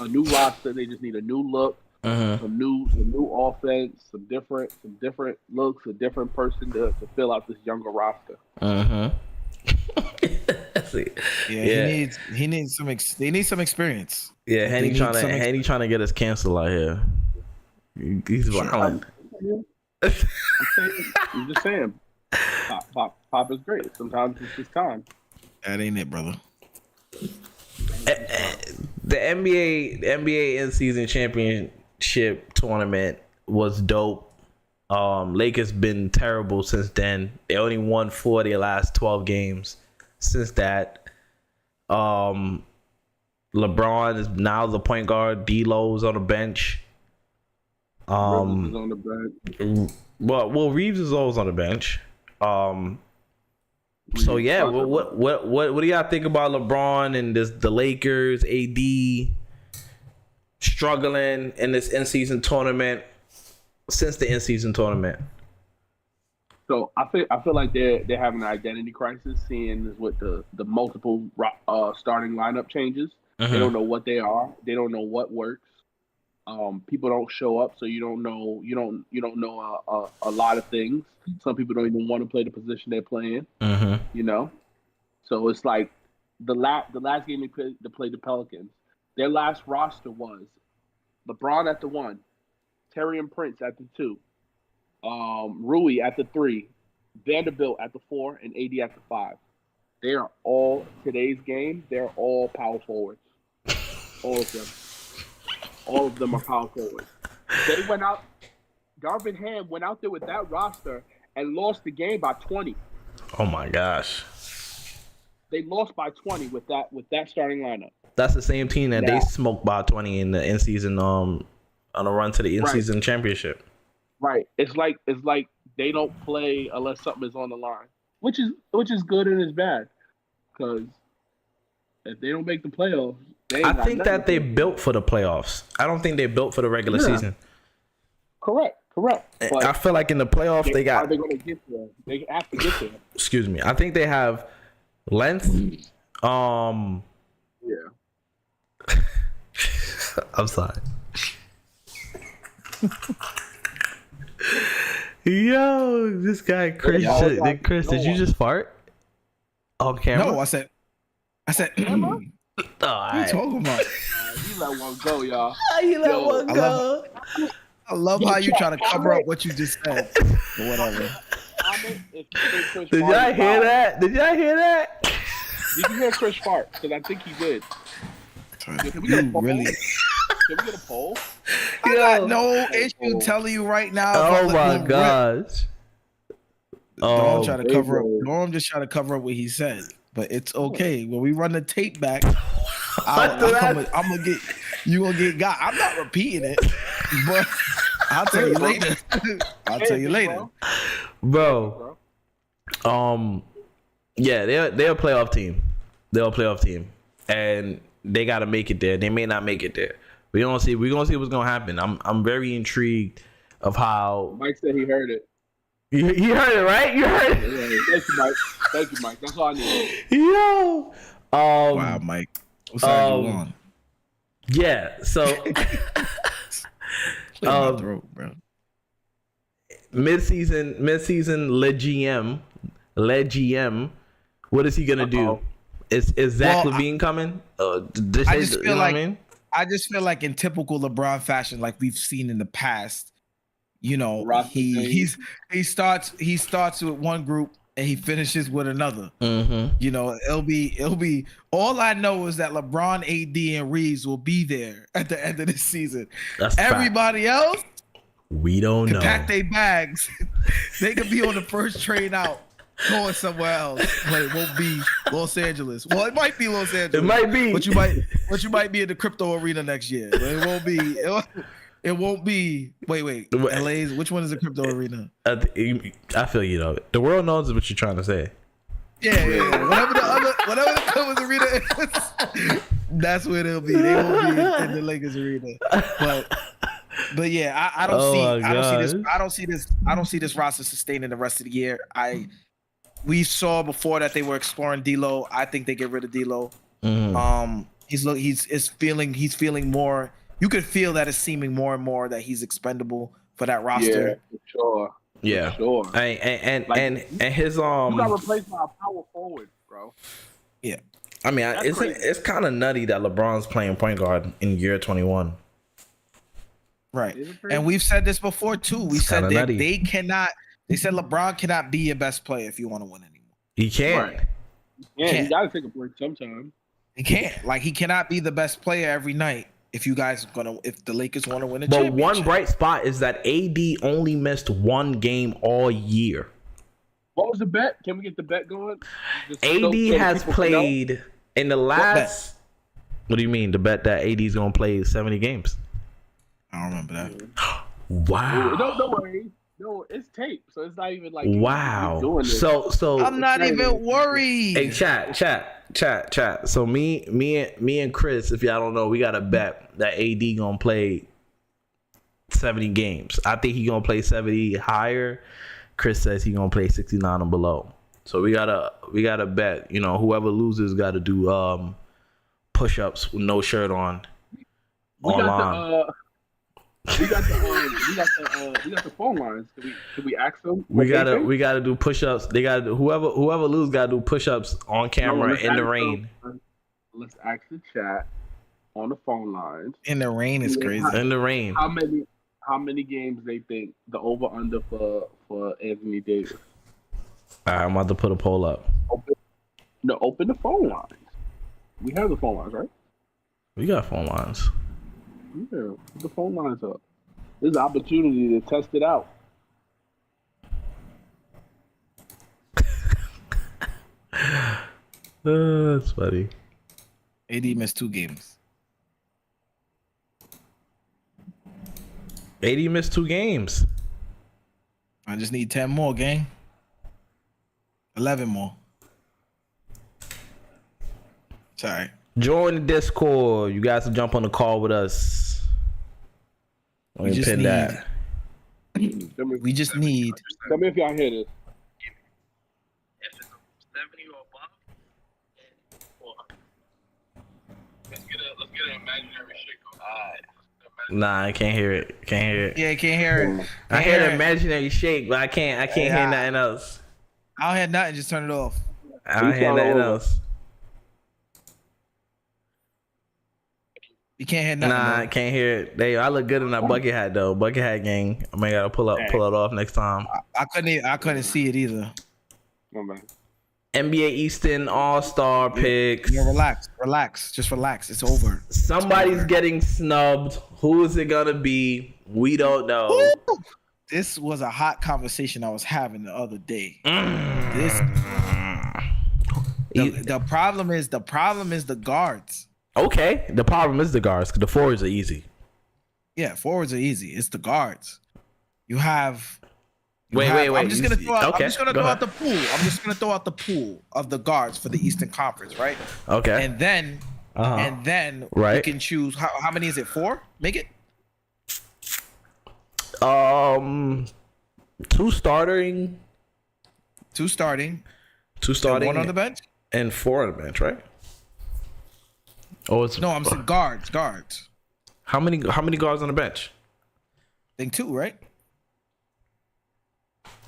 new roster. They just need a new look. Some new offense, some different looks, a different person to fill out this younger roster. He needs some experience. Yeah, Henny trying to get us canceled out here. He's violent. I'm just saying. Pop is great. Sometimes it's just time. That ain't it, brother. The NBA in-season championship tournament was dope. Lakers been terrible since then. They only won 4 of their last 12 games since that. LeBron is now the point guard. D'Lo's on the bench. Reeves is on the bench. Well, Reeves is always on the bench. So yeah, what do y'all think about LeBron and the Lakers, AD struggling in this in-season tournament since the in-season tournament? So I feel like they're having an identity crisis, seeing this with the multiple starting lineup changes. They don't know what they are. They don't know what works. People don't show up, so you don't know a lot of things. Some people don't even want to play the position they're playing. So it's like the last game they played the Pelicans. Their last roster was LeBron at the 1, Terry and Prince at the 2, Rui at the 3, Vanderbilt at the 4, and AD at the 5. They are all today's game. They're all power forwards. All of them. All of them are power forwards. They went out. Darvin Ham went out there with that roster and lost the game by 20. Oh my gosh! They lost by 20 with that starting lineup. That's the same team that they smoked by 20 in the in-season on a run to the in-season championship. Right. It's like they don't play unless something is on the line, which is good and is bad, because if they don't make the playoffs. I think that they built for the playoffs. I don't think they built for the regular season. Correct. But I feel like in the playoffs they got. Are they going to get there? They have to get there. Excuse me. I think they have length. Yeah. I'm sorry. Yo, this guy Chris. Chris, did you just fart on camera? No, I said. Camera? What are you talking about? You let one go, y'all. You let one go. I love how you try to cover up what you just said. Or whatever. Did y'all hear that? Did y'all hear that? Did you hear Chris fart? Because I think he did. Can we get a poll? Really? Can we get a poll? I got no issue telling you right now. Oh my gosh. Don't try to cover up. Norm just try to cover up what he said. But it's okay. When we run the tape back, I'm gonna get you gonna get got. I'm not repeating it, but I'll tell you later. I'll tell you later, bro. Yeah, they're a playoff team. They're a playoff team, and they gotta make it there. They may not make it there. We're gonna see what's gonna happen. I'm very intrigued of how Mike said he heard it. You heard it, right? You heard it. Yeah, thank you, Mike. That's all I need. Yo. Wow, Mike. What side you on? Yeah. So. Throat, bro. Mid-season, led GM. What is he gonna do? Is Zach LaVine coming? I just feel like in typical LeBron fashion, like we've seen in the past. You know, he starts with one group and he finishes with another. Mm-hmm. You know, it'll be. All I know is that LeBron, AD, and Reeves will be there at the end of this season. Everybody else, we don't know. Pack their bags. They could be on the first train out, going somewhere else, but it won't be Los Angeles. Well, it might be Los Angeles. It might be, but you might be in the crypto arena next year. But it won't be. It won't be. Wait. LA's. Which one is the crypto arena? I feel you though. The world knows what you're trying to say. Yeah. Whatever the Clippers arena is, that's where they'll be. They won't be in the Lakers arena. But yeah, I don't see this roster sustaining the rest of the year. We saw before that they were exploring D'Lo. I think they get rid of D'Lo. Mm. He's feeling more. You could feel that it's seeming more and more that he's expendable for that roster. Yeah, for sure. Yeah, for sure. And his You got replaced by a power forward, bro. Yeah, I mean, it's kind of nutty that LeBron's playing point guard in year 21. Right, and we've said this before too. We said that they cannot. They said LeBron cannot be your best player if you want to win anymore. He can't. Right. Yeah, you got to take a break sometime. He can't. Like he cannot be the best player every night. If the Lakers want to win a championship. But one bright spot is that AD only missed one game all year. What was the bet? Can we get the bet going? AD has played in the last. What do you mean? The bet that AD is gonna play 70 games? I don't remember that. Wow. Don't worry. No, it's tape, so it's not even like wow. Doing this. So I'm not even worried. Hey, chat. So me and Chris, if y'all don't know, we got a bet that AD gonna play 70 games. I think he gonna play 70 higher. Chris says he gonna play 69 or below. So we gotta bet. You know, whoever loses got to do push-ups with no shirt on. Online. We got the phone lines. Can we ask them? We gotta do push-ups. They gotta do, whoever loses gotta do push-ups on camera in the rain. Let's ask the chat on the phone lines. In the rain is crazy. In the rain. How many games they think the over under for Anthony Davis? All right, I'm about to put a poll up. Open the phone lines. We have the phone lines, right? We got phone lines. Yeah, put the phone lines up. There's an opportunity to test it out. That's funny. AD missed 2 games. AD missed 2 games. I just need 10 more, gang. 11 more. Sorry. Join the Discord. You guys can jump on the call with us. We just need. That. We just need. Tell me if y'all hear this. If it's 70 or above, let's get an imaginary shit going. Alright. Nah, I can't hear it. Can't hear it. Yeah, can't hear it. I hear the imaginary shake, but I can't hear nothing else. I don't hear nothing. Just turn it off. I don't hear nothing else. You can't hear nothing. Nah, I can't hear it. There, I look good in that bucket hat though. Bucket hat gang. I might gotta pull it off next time. I couldn't see it either. Oh, man. NBA Eastern All-Star picks. Yeah, relax. Just relax. It's over. Somebody's getting snubbed. Who is it gonna be? We don't know. Woo! This was a hot conversation I was having the other day. The problem is the guards. Okay, the problem is the guards because the forwards are easy. Yeah, forwards are easy. It's the guards. Wait. I'm just gonna throw out the pool. I'm just gonna throw out the pool of the guards for the Eastern Conference, right? Okay. And then right. you can choose how many is it? 4? Make it. 2 starting. 2 starting. 2 starting. 1 on the bench. And 4 on the bench, right? Oh, it's no. I'm saying guards. How many guards on the bench? I think 2, right?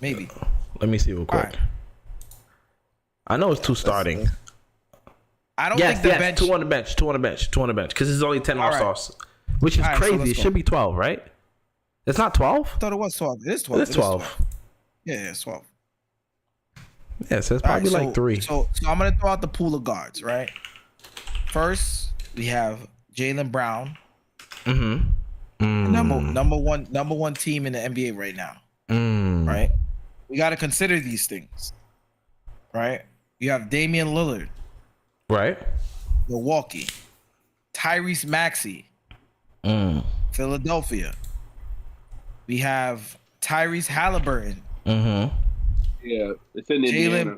Maybe. Let me see real quick. Right. I know it's 2 starting. I don't think the bench. 2 on the bench. 2 on the bench. Because it's only 10 All-Stars, which is crazy. So it should be 12, right? It's not 12. I thought it was 12. It is 12. It's 12. Yeah, it's 12. Yeah, so it's probably like 3. So I'm gonna throw out the pool of guards, right? First, we have Jaylen Brown. Number one team in the NBA right now. Right? We got to consider these things. Right? You have Damian Lillard. Right. Milwaukee. Tyrese Maxey. Philadelphia. We have Tyrese Halliburton. Yeah, it's in Indiana.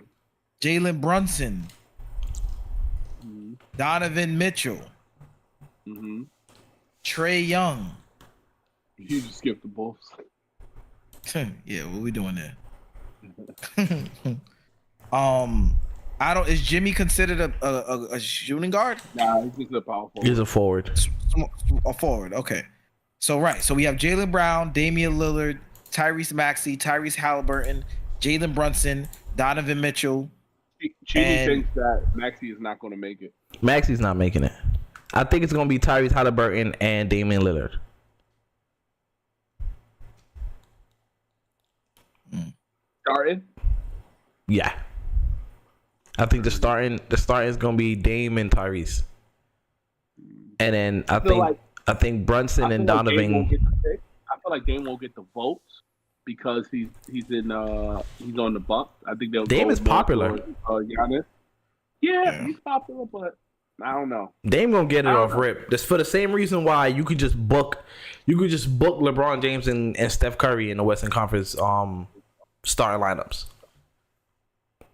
Jalen Brunson. Donovan Mitchell. Trae Young. You just skipped the Bulls. Yeah, what we doing there? Is Jimmy considered a shooting guard? Nah, he's just a power forward. He's a forward. A forward, okay. So we have Jaylen Brown, Damian Lillard, Tyrese Maxey, Tyrese Halliburton, Jalen Brunson, Donovan Mitchell. Cheaty thinks that Maxey is not going to make it. Maxey's not making it. I think it's going to be Tyrese Halliburton and Damian Lillard. Starting? Yeah. I think the starting is going to be Dame and Tyrese. And then I think Brunson and Donovan. I feel like Dame won't get the votes because he's on the Bucks. I think they'll. Dame is popular. Giannis. Yeah, he's popular, but I don't know. Dame gonna get it off rip. That's for the same reason why you could just book LeBron James and Steph Curry in the Western Conference starting lineups.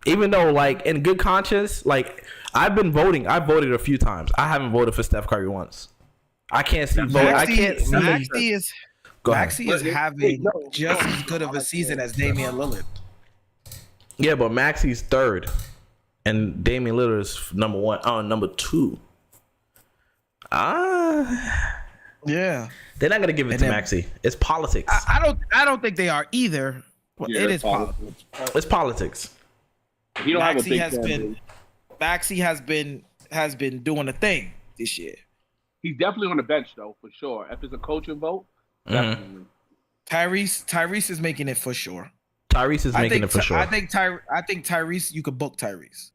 Even though, like, in good conscience, like, I voted a few times. I haven't voted for Steph Curry once. I can't see vote. I can't see. Maxey is having just as good of a season as Damian Lillard. Yeah, but Maxey's 3rd, and Damian Lillard is number 1. Number 2. Yeah, they're not gonna give it to Maxey. It's politics. I don't think they are either. Yeah, it is politics. It's politics. He don't have a big Maxey has been doing a thing this year. He's definitely on the bench though, for sure. If it's a coaching vote, definitely. Tyrese is making it for sure. Tyrese is making it for sure. I think Tyrese. You could book Tyrese.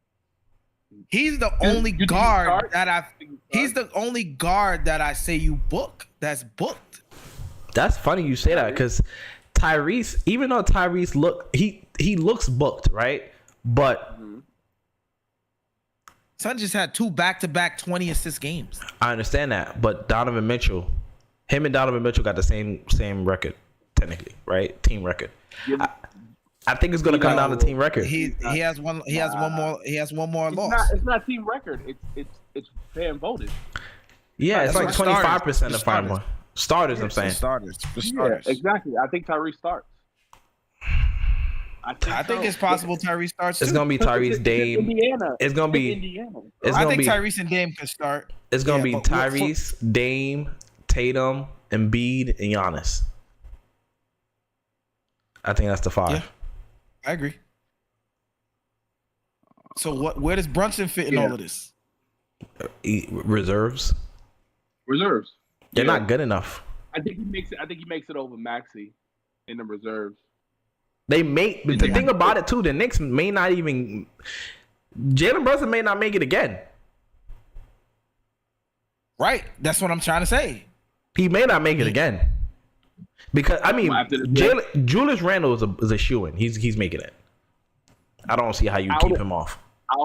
He's the only guard that He's the only guard that I say you book. That's booked. That's funny you say that because Tyrese, even though Tyrese he looks booked, right? But Son just had 2 back-to-back 20-assist games. I understand that, but Donovan Mitchell, him and Donovan Mitchell got the same record, technically, right? Team record. Yeah. I think it's going to come down to team record. He has one more loss. It's not team record. It's fan voted. Yeah, it's like 25% of final starters. I'm saying starters. Yeah, exactly. I think Tyrese starts. I think it's possible Tyrese starts. It's gonna be Tyrese, Dame. Indiana. It's gonna be Indiana. I think Tyrese and Dame can start. It's gonna be Tyrese, Dame, Tatum, Embiid, and Giannis. I think that's the 5. Yeah. I agree. So where does Brunson fit in all of this? Reserves. They're not good enough. I think he makes it over Maxey in the reserves. But the thing about it too, the Knicks may not even. Jalen Brunson may not make it again. Right. That's what I'm trying to say. He may not make it again. Because I mean, Julius Randle is a shoo-in. He's making it. I don't see how you keep him off. I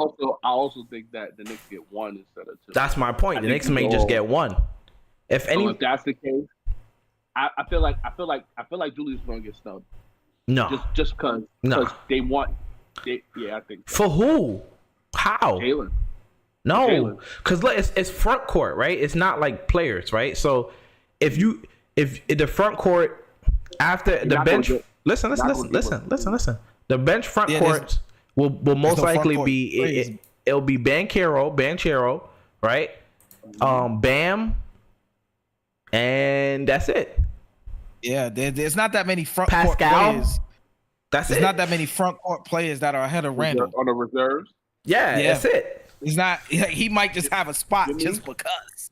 also think that the Knicks get 1 instead of 2. That's my point. The Knicks may just get 1. If that's the case, I feel like Julius going to get snubbed. No, just because they want. I think so. For who? How? Jalen. No, because look, it's front court, right? It's not like players, right? So if the front court after the bench, listen. The bench front court will most likely be it'll be Banchero, right? Bam, and that's it. Yeah, there's not that many front Pascal, court players. There's not that many front court players that are ahead of Randall on the reserves. Yeah, that's it. He's not. He might just have a spot just because.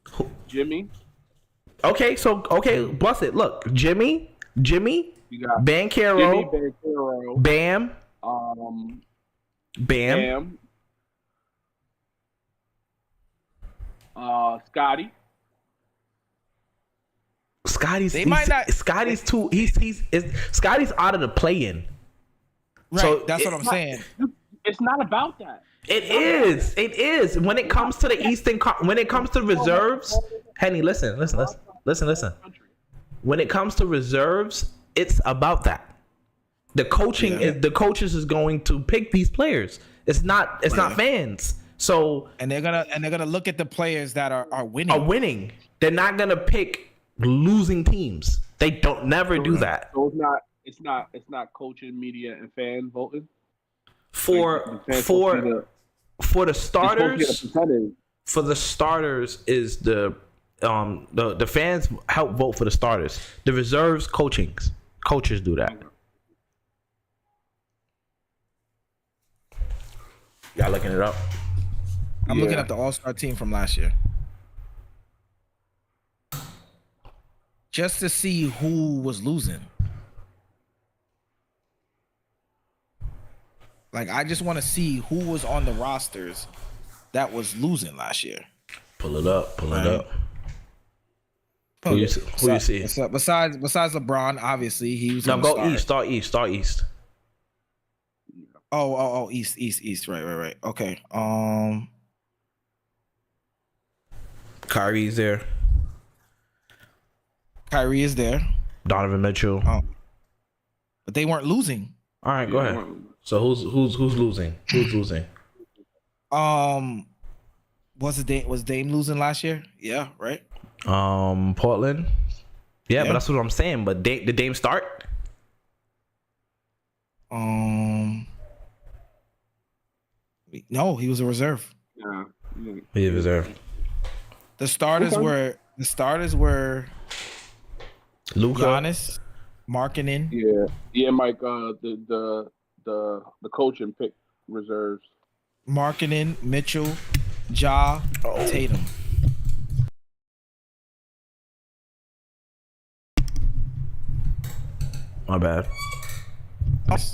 Jimmy. Okay, bust it. Look, Jimmy, you got Banchero, Bam, Bam, Scotty. Scotty's too. Scotty's out of the play-in. Right, so that's what I'm saying. It's not about that. It is. When it comes to the Eastern, when it comes to reserves, Henny, listen. When it comes to reserves, it's about that. The coaches is going to pick these players. It's not fans. So and they're gonna look at the players that are winning. They're not gonna pick losing teams. They don't never do that. So it's not coaching, media, and fan voting. For the starters is the fans help vote for the starters. The reserves coaches do that. Y'all looking it up? I'm looking at the All-Star team from last year. Just to see who was losing. Like, I just want to see who was on the rosters that was losing last year. Pull it up. Who you see? Besides LeBron, obviously he was. No, go east. Start east. Oh, east. Right. Okay. Kyrie's there. Kyrie is there. Donovan Mitchell. But they weren't losing. All right, go ahead. So who's losing? Who's losing? Was Dame losing last year? Yeah, right. Portland. Yeah, but that's what I'm saying. But did Dame start? No, he was a reserve. Yeah. He was reserve. The starters were Luka, Giannis, Markkanen. Yeah, Mike. The coaching pick reserves. Markkanen, Mitchell, Ja, Tatum. My bad.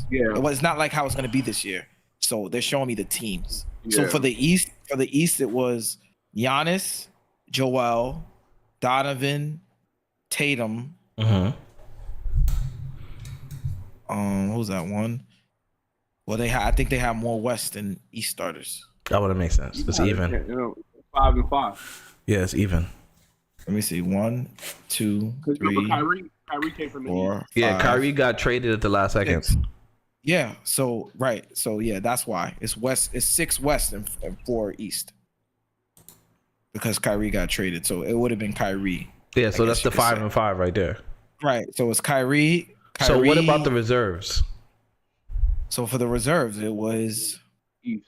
Yeah. Well, it's not like how it's going to be this year. So they're showing me the teams. Yeah. So for the East, it was Giannis, Joel, Donovan, Tatum. Mm-hmm. What was that one? Well, I think they have more West than East starters. That would make sense. It's even. 5-5. Yeah, it's even. Let me see. 1, 2, 3. Kyrie came from the 4, East. 5, Yeah, Kyrie got traded at the last second. 6. Yeah. So right. So yeah, that's why it's West. It's 6 West and 4 East. Because Kyrie got traded, so it would have been Kyrie. Yeah, so that's the 5 and 5 right there. Right. So it's Kyrie. So what about the reserves? So for the reserves, it was East.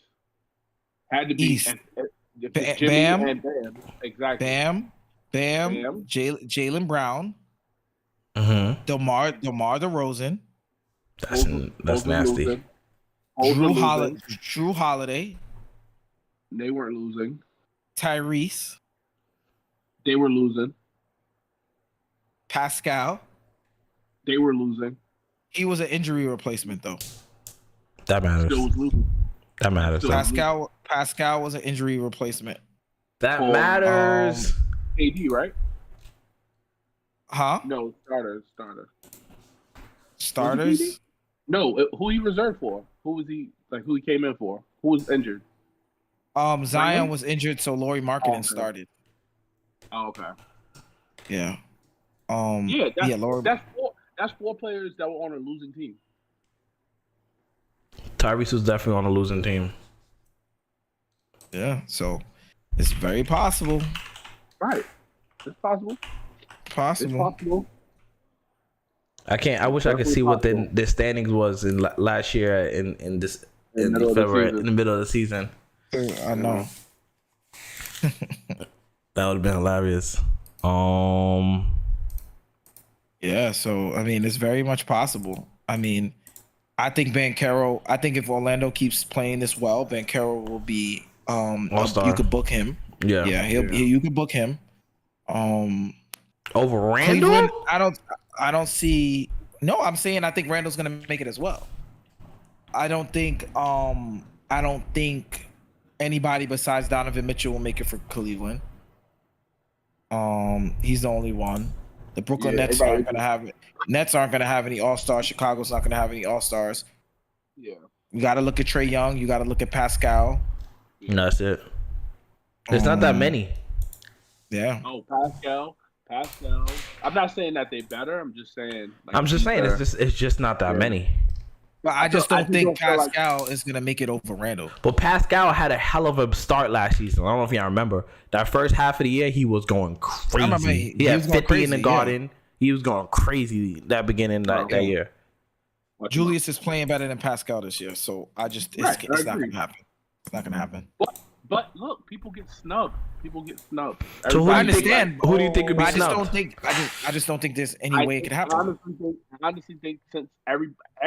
Had to be East. Bam and Bam. Exactly. Bam. Jalen Brown. DeMar DeRozan, That's nasty. Losing. Drew Holiday, They weren't losing. Tyrese, They were losing. Pascal. They were losing. He was an injury replacement though. That matters. Still was losing. That matters. Pascal was an injury replacement. That matters. AD, right? Huh? No, starter. Starters? No, who he reserved for? Who was he? Like who he came in for? Who was injured? Zion was injured, so Lauri Markkanen started. Oh, okay. Yeah. Lauri. That's four players that were on a losing team. Tyrese was definitely on a losing team. Yeah, so it's very possible. Right. It's possible. It's possible. I wish I could see what the standings was in last year in February, in the middle of the season. I know. That would have been hilarious. Yeah, so I mean, it's very much possible. I mean, I think Banchero. I think if Orlando keeps playing this well, Banchero will be All-star. you could book him. Yeah, you could book him. Over Randall. Cleveland, I don't see. No, I'm saying I think Randall's gonna make it as well. I don't think anybody besides Donovan Mitchell will make it for Cleveland. He's the only one. The Brooklyn Nets aren't gonna have it. Nets aren't gonna have any All-Stars. Chicago's not gonna have any All-Stars. Yeah. You got to look at Trae Young. You got to look at Pascal. And that's it. There's not that many. Yeah. Oh, Pascal. I'm not saying that they better. I'm just saying. It's just not that many. But I just don't think Pascal is gonna make it over Randall. But Pascal had a hell of a start last season. I don't know if y'all remember that first half of the year. He was going crazy. I remember he had was going 50 crazy, in the Garden. He was going crazy that beginning that year. Julius is playing better than Pascal this year, so it's not gonna happen. It's not gonna happen. But look, people get snubbed. So I understand. Who do you think would be I just snubbed? don't think. I just don't think there's any way it could happen. I honestly think since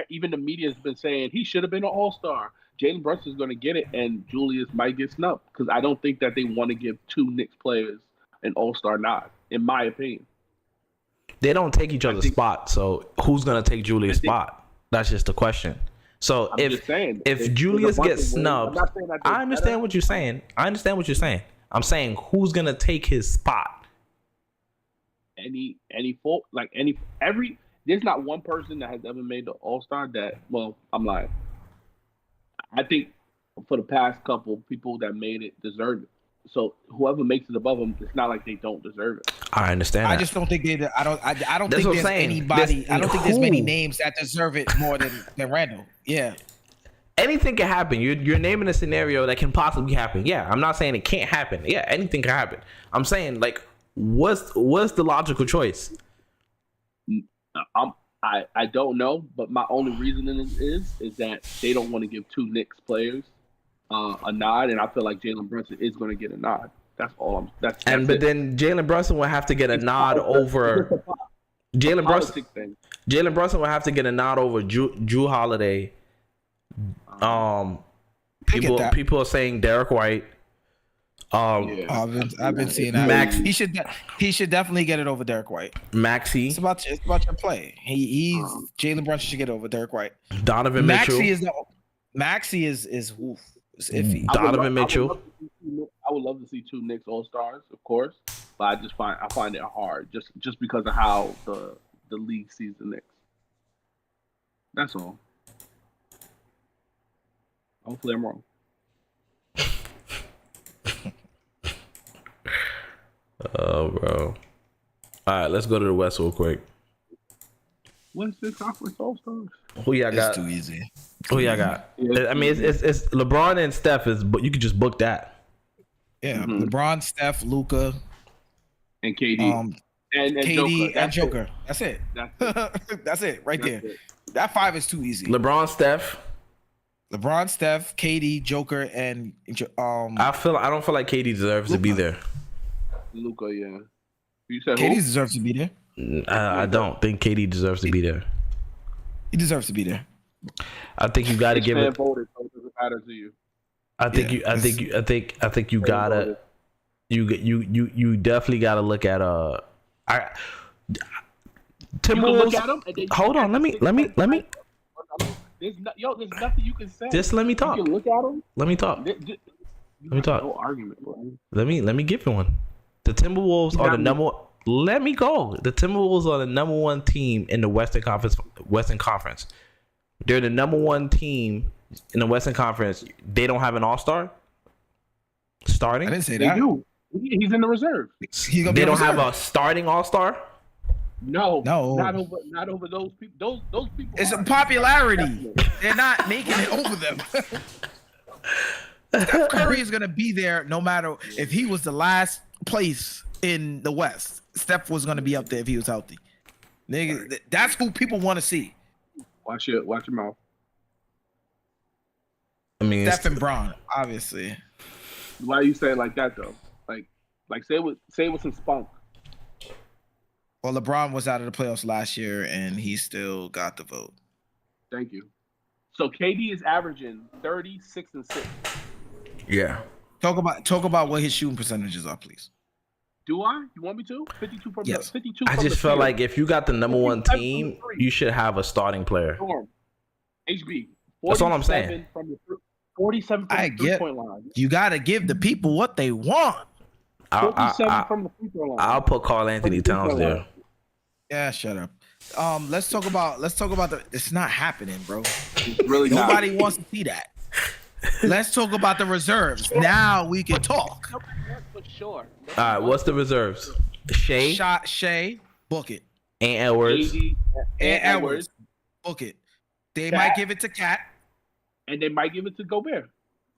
even the media has been saying he should have been an All-Star, Jalen Brunson is going to get it, and Julius might get snubbed because I don't think that they want to give two Knicks players an All-Star nod, in my opinion. They don't take each other's spot, so who's going to take Julius' spot? That's just the question. So if Julius gets snubbed, I understand what you're saying. I'm saying who's gonna take his spot? There's not one person that has ever made the All-Star I'm lying. I think for the past couple people that made it deserve it. So whoever makes it above them, it's not like they don't deserve it. I understand. I just don't think I don't think there's anybody. I don't think there's many names that deserve it more than Randall. Yeah. Anything can happen. You're naming a scenario that can possibly happen. Yeah, I'm not saying it can't happen. Yeah, anything can happen. I'm saying like, what's the logical choice? I don't know, but my only reasoning is that they don't want to give two Knicks players a nod, and I feel like Jalen Brunson is going to get a nod. That's all. But then Jalen Brunson will have to get a nod over Jalen Brunson. Jalen Brunson will have to get a nod over Drew Holiday. People are saying Derek White. I've been seeing that. Max, he should definitely get it over Derek White. Maxey. It's about your play. He's Jalen Brunson should get over Derek White. Donovan Mitchell. Maxey is iffy. Donovan Mitchell. I would love to see two Knicks All-Stars, of course, but I find it hard just because of how the league sees the Knicks. That's all. Hopefully I'm wrong. Oh, bro. All right, let's go to the West real quick. Western Conference All-Stars. Who y'all got? It's too easy. Who y'all got? I mean, it's LeBron and Steph but you could just book that. Yeah, LeBron, Steph, Luka, and KD, and KD Joker. And Joker. That's it. That's it right there. That five is too easy. LeBron, Steph, KD, Joker, and I don't feel like KD deserves to be there. Luka, yeah. You said KD deserves to be there. I don't think KD deserves to be there. He deserves to be there. I think you got to give it. Voted, so it doesn't matter to you. I think you gotta. You definitely gotta look at Timberwolves. Hold on, let me. There's nothing you can say. Just let me talk. You can look at them. Let me talk. Let me talk. No argument, bro. Let me give you one. The Timberwolves are the number. Let me go. The Timberwolves are the number one team in the Western Conference. They're the number one team in the Western Conference. They don't have an All-Star starting. I didn't say They that. do. He's in the reserve. They don't have a starting All-Star. No, No. not over those people. Those people. It's are a popularity. definitely. They're not making it over them. Steph Curry is gonna be there no matter if he was the last place in the West. Steph was gonna be up there if he was healthy. Nigga, that's who people want to see. Watch your mouth. I mean, Steph and Bron, obviously. Why you say it like that though? Like say it with some spunk. Well, LeBron was out of the playoffs last year, and he still got the vote. Thank you. So KD is averaging 36 and 6. yeah. Talk about what his shooting percentages are, please. Do I? You want me to? 52 from Yes. the 52. I from just the feel field. like if you got the number one 47 team, from the three. you should have a starting player. Storm. HB. That's all I'm saying. 47 from I the get- 3-point line. You got to give the people what they want. 47 from the free throw line. I'll put Karl Anthony Towns there. Yeah, shut up. Let's talk about the. It's not happening, bro. It's really Nobody wants to see that. Let's talk about the reserves. Now we can talk. not. For sure. All right, what's the reserves? Shea, Shea, book it. and Edwards. KD And Edwards, book it. They might give it to Cat. and they might give it to Gobert.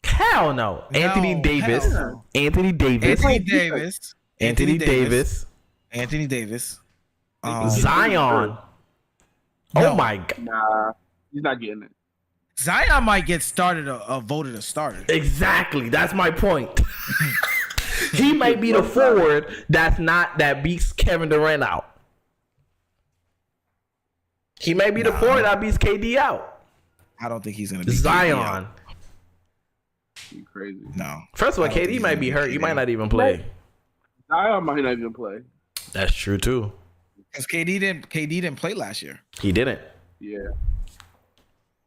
Hell no. Anthony Davis. hell no. Anthony Davis. Anthony Davis. Anthony Davis. Anthony Davis. Zion. Oh No. my god. Nah, he's not getting it. Zion might get started voted a starter. Exactly. That's my point. He might be the forward that beats Kevin Durant out. He might be the forward that beats KD out. I don't think he's gonna be Zion. You crazy. No. First of all, I don't think KD he's might gonna be be hurt. He KD. might not even play. Zion might not even play. That's true too. Because KD didn't play last year. He didn't. Yeah.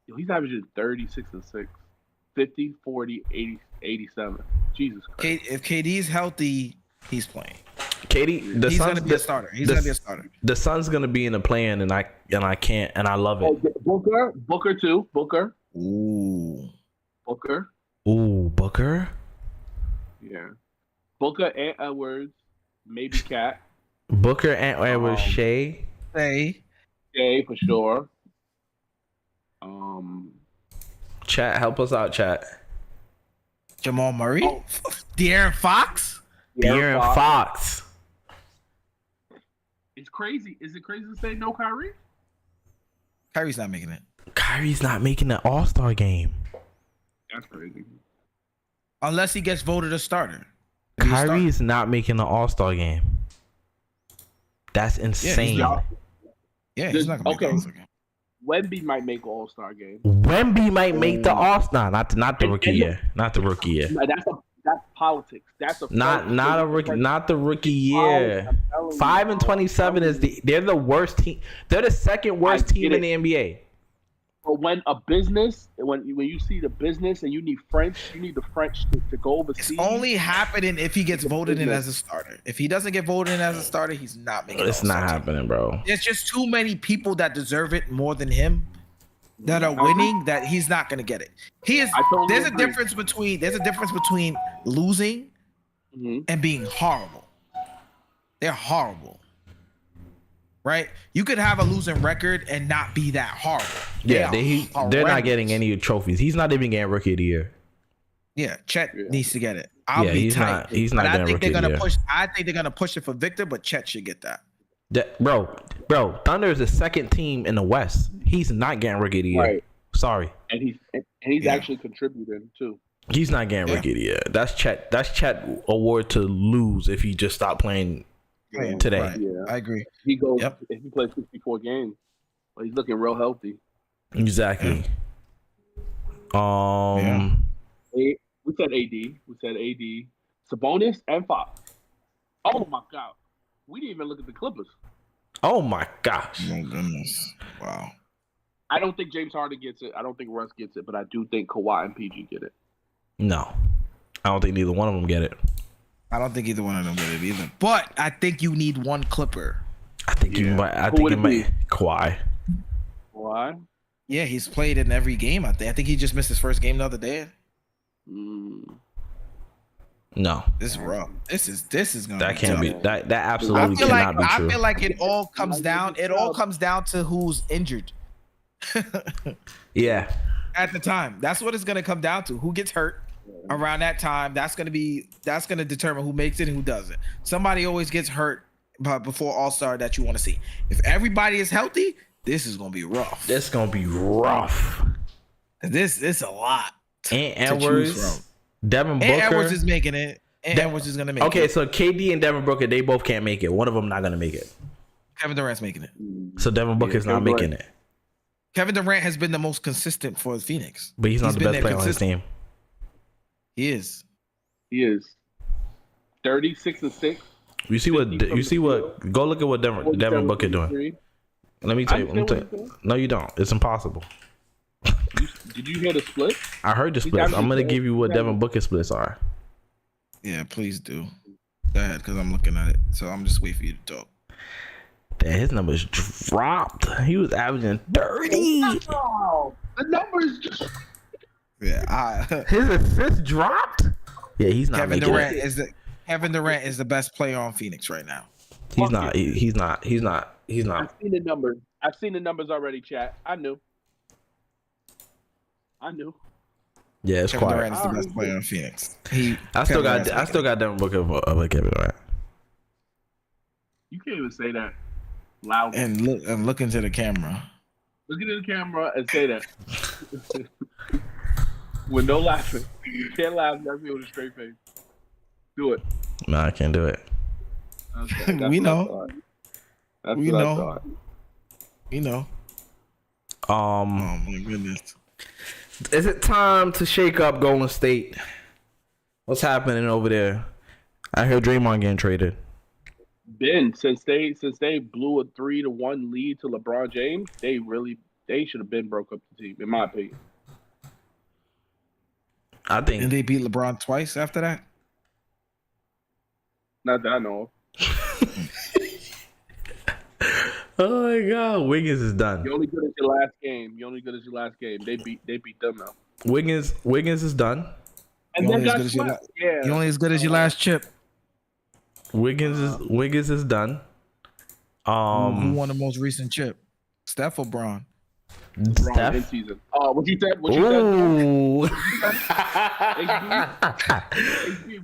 Yo, he's averaging 36 and 6, 50, 40, 80, 87. Jesus Christ. If KD's healthy, he's playing. KD, He's gonna be a starter. He's gonna be a starter. The Suns gonna be in the play-in, and I can't, and I love Oh, it. Booker too. Booker. Ooh. Ooh, Booker. Yeah. Booker and Edwards, maybe Cat. Booker and Edwards, Shea. Hey. Jay for sure. Chat, help us out, chat. Jamal Murray. Oh. De'Aaron Fox. De'Aaron Fox. It's crazy. Is it crazy to say no Kyrie? Kyrie's not making it. Kyrie's not making the All-Star game. That's crazy. Unless he gets voted a starter. Is he a Kyrie is not making the All-Star game. That's insane. Yeah, he's not gonna make the All-Star game. Wemby might make All-Star game. Wemby might make the All-Star. Not the rookie And- year. Not the rookie year. That's politics. That's a Not a rookie. Not the rookie year. I'm telling you. 5-27 is they're the worst team. They're the second worst I team get in the NBA. But when you see the business and you need French, you need the French to go overseas. It's only happening if he gets voted in as a starter. If he doesn't get voted in as a starter, he's not making It's not happening, bro. There's just too many people that deserve it more than him that are winning that he's not going to get it. There's a difference between losing Mhm. and being horrible. They're horrible. Right? You could have a losing record and not be that horrible. Yeah, they're not horrendous. getting any trophies. He's not even getting rookie of the year. Yeah, Chet needs to get it. He's not But I getting think they're rookie of the gonna year. push. I think they're gonna push it for Victor, but Chet should get that. Bro, Thunder is the second team in the West. He's not getting rookie of the year. Right. Sorry. And he's actually contributing too. He's not getting rookie of the year. That's Chet award to lose if he just stopped playing playing today. Right. Yeah. I agree. He goes Yep. if he plays 64 games, but he's looking real healthy. Exactly. We said AD. We said AD. Sabonis and Fox. Oh my God. We didn't even look at the Clippers. Oh my gosh. Oh goodness! Wow. I don't think James Harden gets it. I don't think Russ gets it, but I do think Kawhi and PG get it. No, I don't think neither one of them get it. I don't think either one of them get it either. But I think you need one Clipper. I think you might. I Who think would it it might. Kawhi. Why? Yeah, he's played in every game. I think he just missed his first game the other day. No, This is rough. This is gonna. that can't tough. be. That I absolutely feel cannot like be true. I feel like it all comes down. It all comes down to who's injured. Yeah. At the time, that's what it's gonna come down to. Who gets hurt around that time? That's gonna determine who makes it and who doesn't. Somebody always gets hurt before All-Star that you want to see. If everybody is healthy, this is gonna be rough. This gonna be rough. This is a lot. And to choose Edwards, from. Devin Booker. And Edwards is making it. And Edwards is gonna make it. Okay, so KD and Devin Booker, they both can't make it. One of them not gonna make it. Kevin Durant's making it. So Devin Booker's not Kevin making Durant. it. Kevin Durant has been the most consistent for Phoenix. But he's not the been best there player on his consistent. team. He is. He is 36-6. You see what? 50 from You the see what? Go look at what Devin Booker doing. 47-53. Let me tell you. I understand what he's No, you don't. It's impossible. Did you hear the split? I heard the He's splits. actually I'm gonna good. give you what Devin Booker splits are. Yeah, please do. Go ahead, because I'm looking at it. So I'm just waiting for you to talk. Damn, his numbers dropped. He was averaging 30. Oh, the numbers just. Yeah, His assists dropped. Yeah, he's not Kevin making Durant it. is the best player on Phoenix right now. He's not. He's not. He's not. He's not. I've seen the numbers. I've seen the numbers already, chat. I knew. Yeah, it's Kevin quiet. Durant is the best player on Phoenix. I still got Devin Booker over Kevin Durant. You can't even say that loud. And look into the camera. Look into the camera and say that. With no laughing. You can't laugh. You have to be with a straight face. Do it. No, I can't do it. Okay, We what I know. thought. That's We what I know. thought. You know. Oh my goodness. Is it time to shake up Golden State? What's happening over there? I hear Draymond getting traded. Ben, since they blew a 3-1 lead to LeBron James, they should have been broke up the team, in my opinion. I think. And they beat LeBron twice after that? Not that I know of. Oh my God, Wiggins is done. You're only good as your last game. They beat them now. Wiggins is done. And You're then only as got good as your swept. Yeah. You're only as good as your last chip. Wiggins is done. Who won the most recent chip? Steph or Braun? LeBron in season. What you said? Ooh.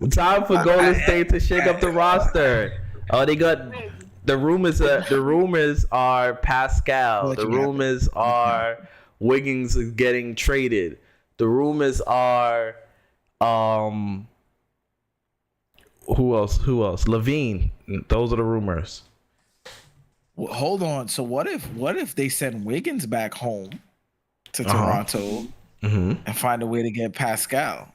Time for Golden State to shake up the roster. Oh, they got the rumors. The rumors are Pascal. The rumors are Wiggins is getting traded. The rumors are who else? Levine. Those are the rumors. Well, hold on. So what if they send Wiggins back home to Toronto and find a way to get Pascal?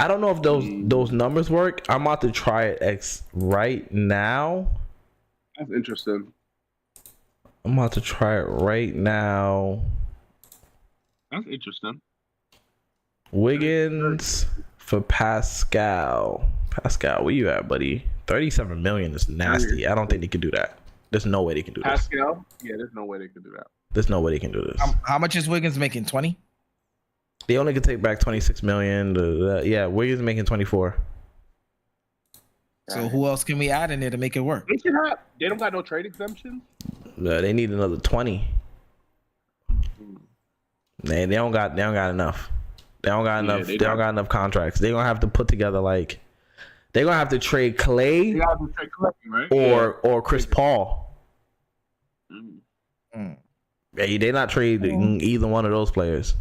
I don't know if those numbers work. I'm about to try it right now. That's interesting. I'm about to try it right now. That's interesting. Wiggins for Pascal. Pascal, where you at, buddy? 37 million is nasty. I don't think they can do that. There's no way they can do this. Pascal? Yeah, there's no way they could do that. There's no way they can do this. How much is Wiggins making? 20? They only can take back 26 million. Yeah, Wiggins making 24. So who else can we add in there to make it work? They don't got no trade exemptions. They need another 20. They don't got enough. They don't got enough. They don't got enough contracts. They're gonna have to put together like. They're gonna have to trade Clay, They have to trade Clay, right? or Chris Paul. They're not trading either one of those players.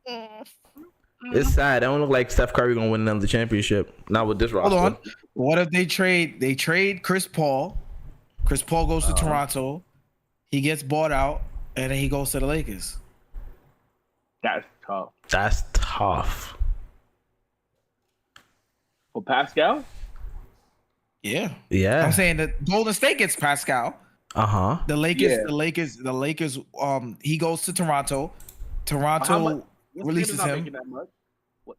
It's sad. They don't look like Steph Curry gonna win another championship. Not with this roster. Hold on. What if they trade Chris Paul Chris Paul goes to Toronto. He gets bought out, and then he goes to the Lakers. That's tough. That's tough. For Pascal? Yeah. Yeah. I'm saying that Golden State gets Pascal. The Lakers, Yeah. the Lakers. He goes to Toronto. Toronto releases not him. making that much. What,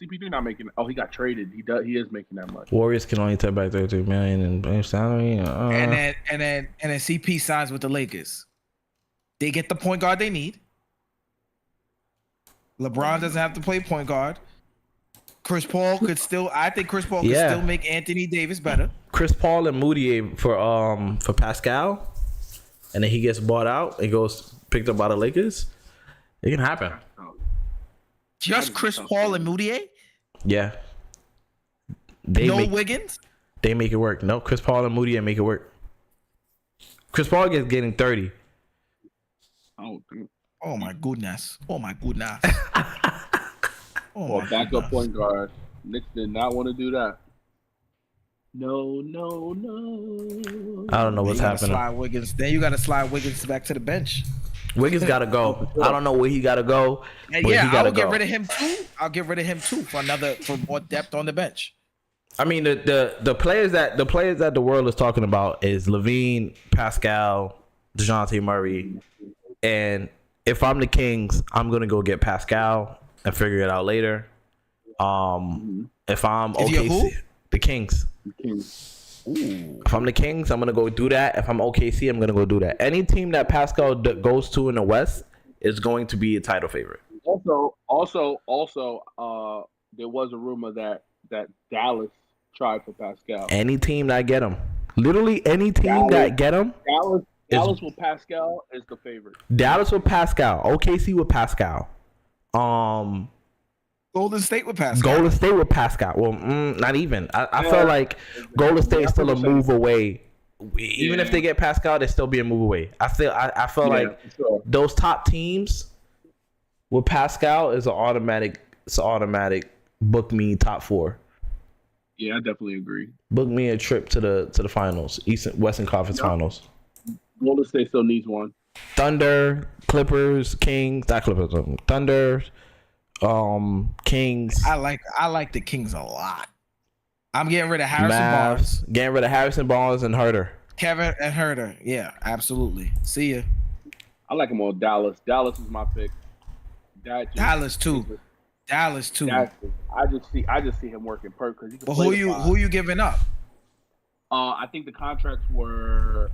CP3 not making. Oh, he got traded. He is making that much. Warriors can only take back 32 million in base salary. And then CP signs with the Lakers. They get the point guard they need. LeBron doesn't have to play point guard. Chris Paul could still. I think Chris Paul could still make Anthony Davis better. Chris Paul and Moutier for Pascal, and then he gets bought out and goes picked up by the Lakers. It can happen. Just Chris Paul and Moutier? Yeah. Wiggins? They make it work. No, Chris Paul and Moutier make it work. Chris Paul gets getting 30. Oh my goodness. Oh my goodness. Or backup point guard. Knicks did not want to do that. No. I don't know what's happening. Then you got to slide Wiggins back to the bench. Wiggins got to go. I don't know where he got to go. And I'll get rid of him too. I'll get rid of him too for more depth on the bench. I mean, the players that the world is talking about is Levine, Pascal, DeJounte Murray, and if I'm the Kings, I'm gonna go get Pascal and figure it out later. If I'm OKC, the Kings. Ooh. If I'm the Kings, I'm gonna go do that. If I'm OKC, I'm gonna go do that. Any team that Pascal goes to in the West is going to be a title favorite. Also, there was a rumor that Dallas tried for Pascal. Any team that get him, literally any team that get him. Dallas with Pascal is the favorite. Dallas with Pascal, OKC with Pascal, Golden State with Pascal. Well, not even. I feel like Golden State is still a move away. Even if they get Pascal, they still be a move away. I feel like those top teams with Pascal is an automatic. It's automatic. Book me top 4. Yeah, I definitely agree. Book me a trip to the finals, Western Conference Finals. Golden State still needs one. Thunder, Clippers, Kings. Not Clippers. Thunder. Kings. I like the Kings a lot. I'm getting rid of Harrison Barnes. Getting rid of Harrison Barnes and Herter. Kevin and Herter. Yeah, absolutely. See ya. I like him on Dallas. Dallas is my pick. Dallas too. I just see him working perfect. But who you giving up? I think the contracts were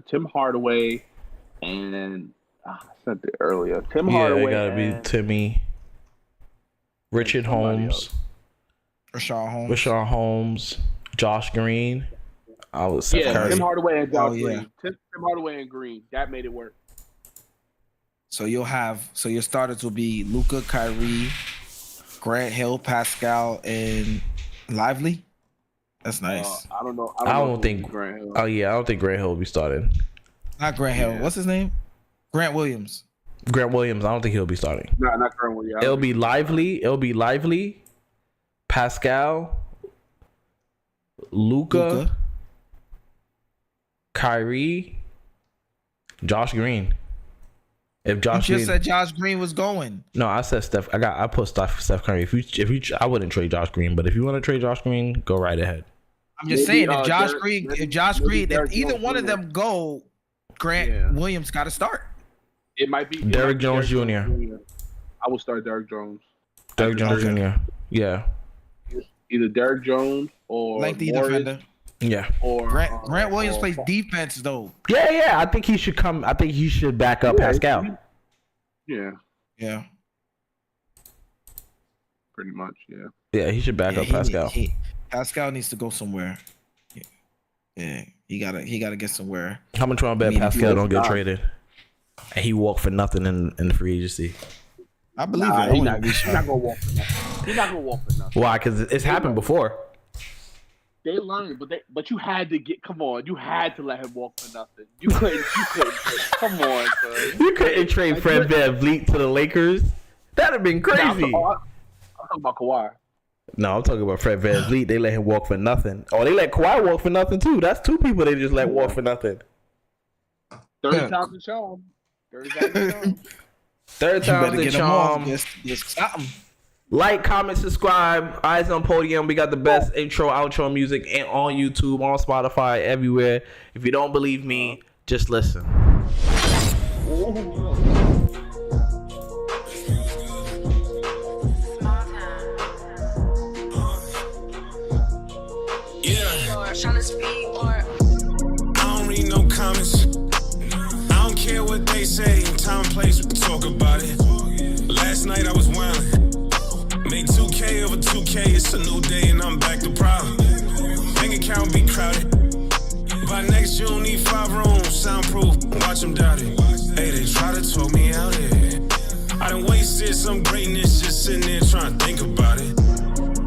Tim Hardaway and I said it earlier. Tim Hardaway. Yeah, it gotta be Timmy. Richard Holmes. Rashawn Holmes. Josh Green. I was Tim Hardaway and Josh Green. Tim Hardaway and Green. That made it work. So your starters will be Luka, Kyrie, Grant Hill, Pascal, and Lively. That's nice. I don't know. I don't think Grant Hill. Oh yeah, I don't think Grant Hill will be starting. Not Grant Hill. What's his name? Grant Williams. I don't think he'll be starting. No, not Grant Williams. It'll be Lively. Pascal. Luka. Kyrie. Josh Green. If Josh you just said Josh Green was going. No, I said Steph. I put Steph Curry. If you, I wouldn't trade Josh Green, but if you want to trade Josh Green, go right ahead. I'm just saying, if either one of them go, Grant Williams got to start. It might be Derrick Jones Jr. I would start Derrick Jones. Derrick Jones Jr. Yeah. Either Derrick Jones or lengthy Morris, defender. Yeah. Or Grant Williams plays defense though. Yeah. I think he should come. I think he should back up Pascal. Yeah. Pretty much. Yeah. Yeah, he should back up Pascal. Pascal needs to go somewhere. Yeah. He gotta get somewhere. How much want to bet Pascal don't get traded? And he walked for nothing in the free agency. I believe it. He's not gonna walk for nothing. He's not gonna walk for nothing. Why? Because it's happened before. They learned, but you had to you had to let him walk for nothing. You couldn't. Come on, son. You couldn't trade Fred VanVleet to the Lakers. That'd have been crazy. I'm talking about Kawhi. No, I'm talking about Fred VanVleet. They let him walk for nothing. Oh, they let Kawhi walk for nothing too. That's two people they just let walk for nothing. Third time's the charm. Third time's the charm. Third time's the charm. Just something. Like, comment, subscribe. Eyes on Podium. We got the best intro, outro music on YouTube, on Spotify, everywhere. If you don't believe me, just listen. I don't read no comments. I don't care what they say. Time and place, we can talk about it. Last night I was wildin'. Made 2K over 2K. It's a new day and I'm back to problem. Bank account be crowded. By next you don't need 5 rooms. Soundproof, watch them doubt it. Hey, they try to talk me out here. I done wasted some greatness just sitting there trying to think about it.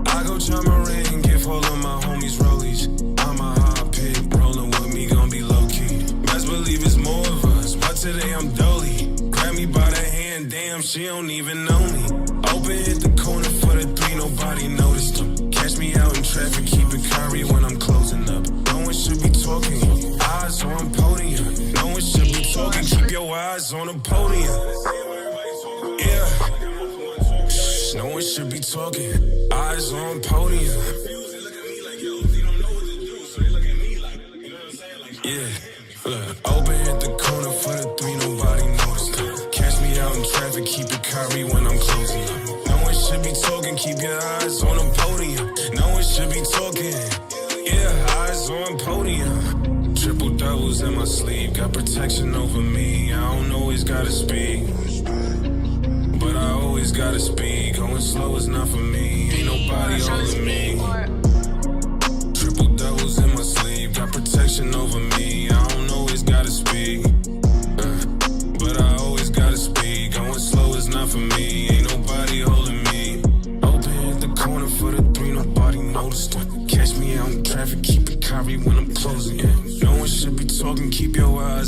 I go charm my ring, give all of my homies rollies. I'm a hot pick, rolling with me, gon' be low key. Best believe it's more of us, but today I'm dolly. Grab me by the hand, damn, she don't even know me. Open hit the corner for the 3, nobody noticed them. Catch me out in traffic, keep it curry when I'm closing up. No one should be talking, eyes on podium. No one should be talking, keep your eyes on the podium. Yeah. No one should be talking. Eyes on podium. Yeah. Look, open at the corner for the 3, nobody noticed. Catch me out in traffic, keep it curry when I'm closing up. No one should be talking, keep your eyes on the podium. No one should be talking. Yeah, eyes on podium. Triple doubles in my sleeve, got protection over me. I don't always gotta speak, but I always gotta speak. Going slow is not for me. Ain't nobody holding me. Triple doubles in my sleeve. Got protection over me. I don't always gotta speak, but I always gotta speak. Going slow is not for me. Ain't nobody holding me. Open at the corner for the 3. Nobody noticed. Catch me out in traffic. Keep it curry when I'm closing. No one should be talking. Keep your eyes